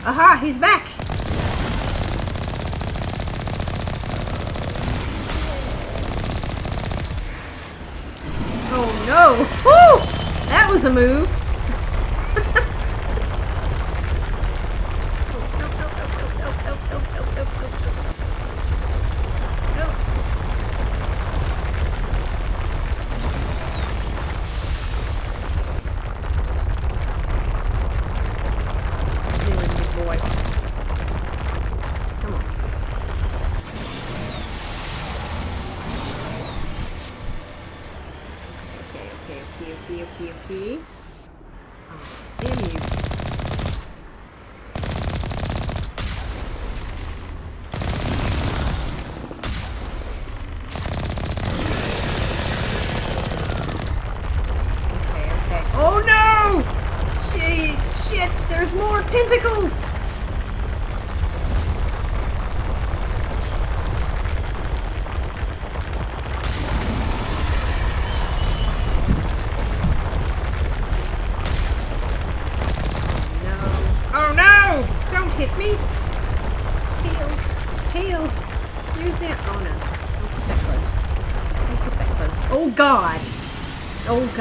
Aha, he's back! Oh no! Woo! That was a move! Okay. Oh, damn you. Okay. Oh no! Shit! There's more tentacles! Hit me! Heal! Use that. Oh no. Don't put that close. Oh god! Okay.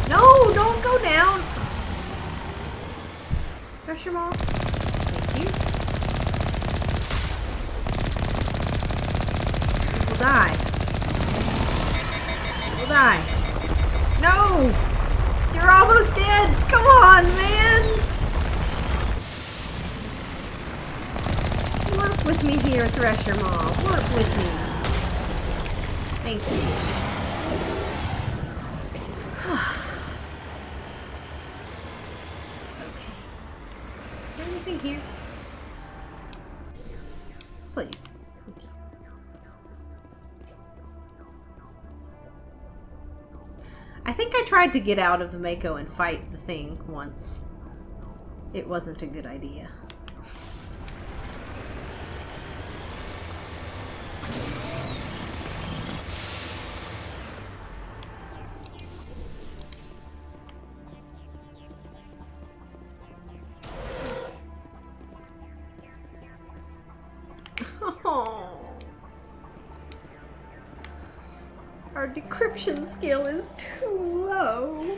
No! Don't go down! Thresher Maw. Thank you. You will die. No! You're almost dead! Come on, man! me here, Thresher Maw. Work with me. Thank you. Okay. Is there anything here? Please. Thank you. I think I tried to get out of the Mako and fight the thing once. It wasn't a good idea. Oh. Our decryption skill is too low.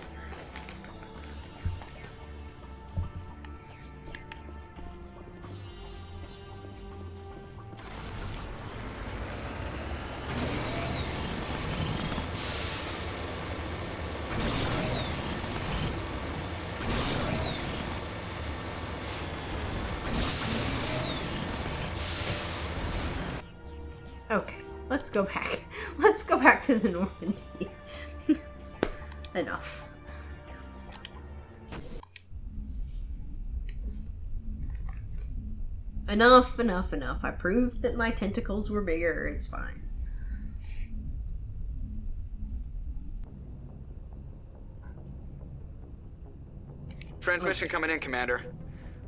Okay, let's go back. Let's go back to the Normandy. Enough. Enough, enough, enough. I proved that my tentacles were bigger. It's fine. Transmission coming in, Commander.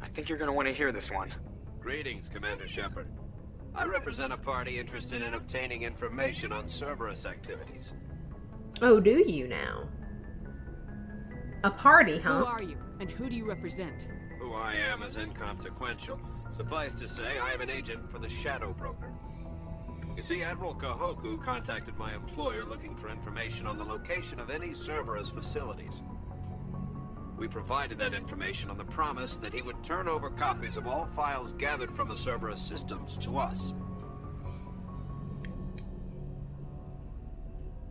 I think you're going to want to hear this one. Greetings, Commander Shepard. I represent a party interested in obtaining information on Cerberus activities. Oh, do you now? A party, huh? Who are you, and who do you represent? Who I am is inconsequential. Suffice to say, I am an agent for the Shadow Broker. You see, Admiral Kahoku contacted my employer looking for information on the location of any Cerberus facilities. We provided that information on the promise that he would turn over copies of all files gathered from the Cerberus systems to us.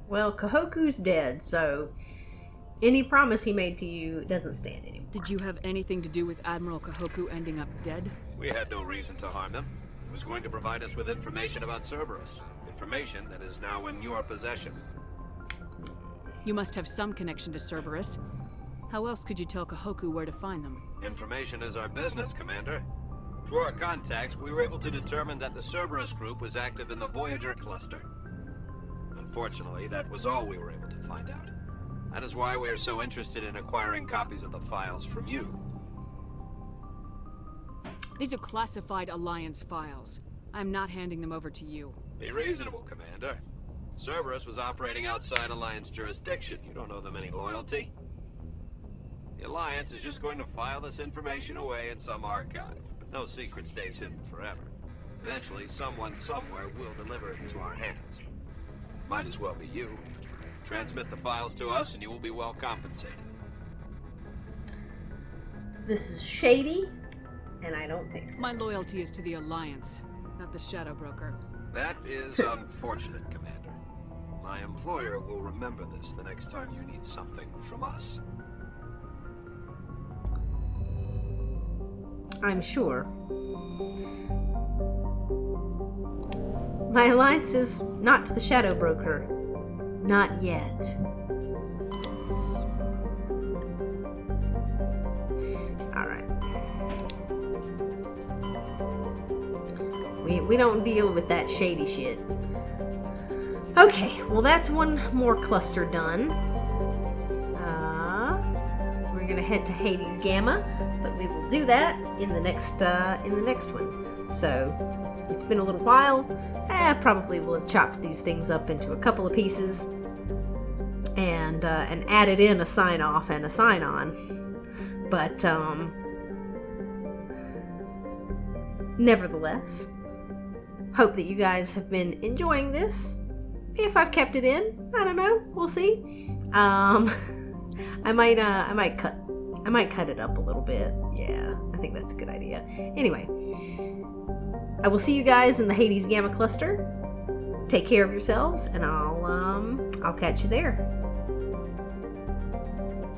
Well, Kahoku's dead, so any promise he made to you doesn't stand anymore. Did you have anything to do with Admiral Kahoku ending up dead? We had no reason to harm him. He was going to provide us with information about Cerberus. Information that is now in your possession. You must have some connection to Cerberus. How else could you tell Kahoku where to find them? Information is our business, Commander. Through our contacts, we were able to determine that the Cerberus group was active in the Voyager cluster. Unfortunately, that was all we were able to find out. That is why we are so interested in acquiring copies of the files from you. These are classified Alliance files. I'm not handing them over to you. Be reasonable, Commander. Cerberus was operating outside Alliance jurisdiction. You don't owe them any loyalty. The Alliance is just going to file this information away in some archive. No secret stays hidden forever. Eventually, someone somewhere will deliver it into our hands. Might as well be you. Transmit the files to us and you will be well compensated. This is shady, and I don't think so. My loyalty is to the Alliance, not the Shadow Broker. That is unfortunate, Commander. My employer will remember this the next time you need something from us. I'm sure. My alliance is not to the Shadow Broker. Not yet. Alright. We don't deal with that shady shit. Okay, well that's one more cluster done. We're gonna head to Hades Gamma, but we will do that in the next one. So it's been a little while. Probably will have chopped these things up into a couple of pieces and added in a sign off and a sign on. But nevertheless, hope that you guys have been enjoying this. If I've kept it in, I don't know. We'll see. I might cut it up a little bit. Yeah, I think that's a good idea. Anyway, I will see you guys in the Hades Gamma cluster. Take care of yourselves, and I'll catch you there.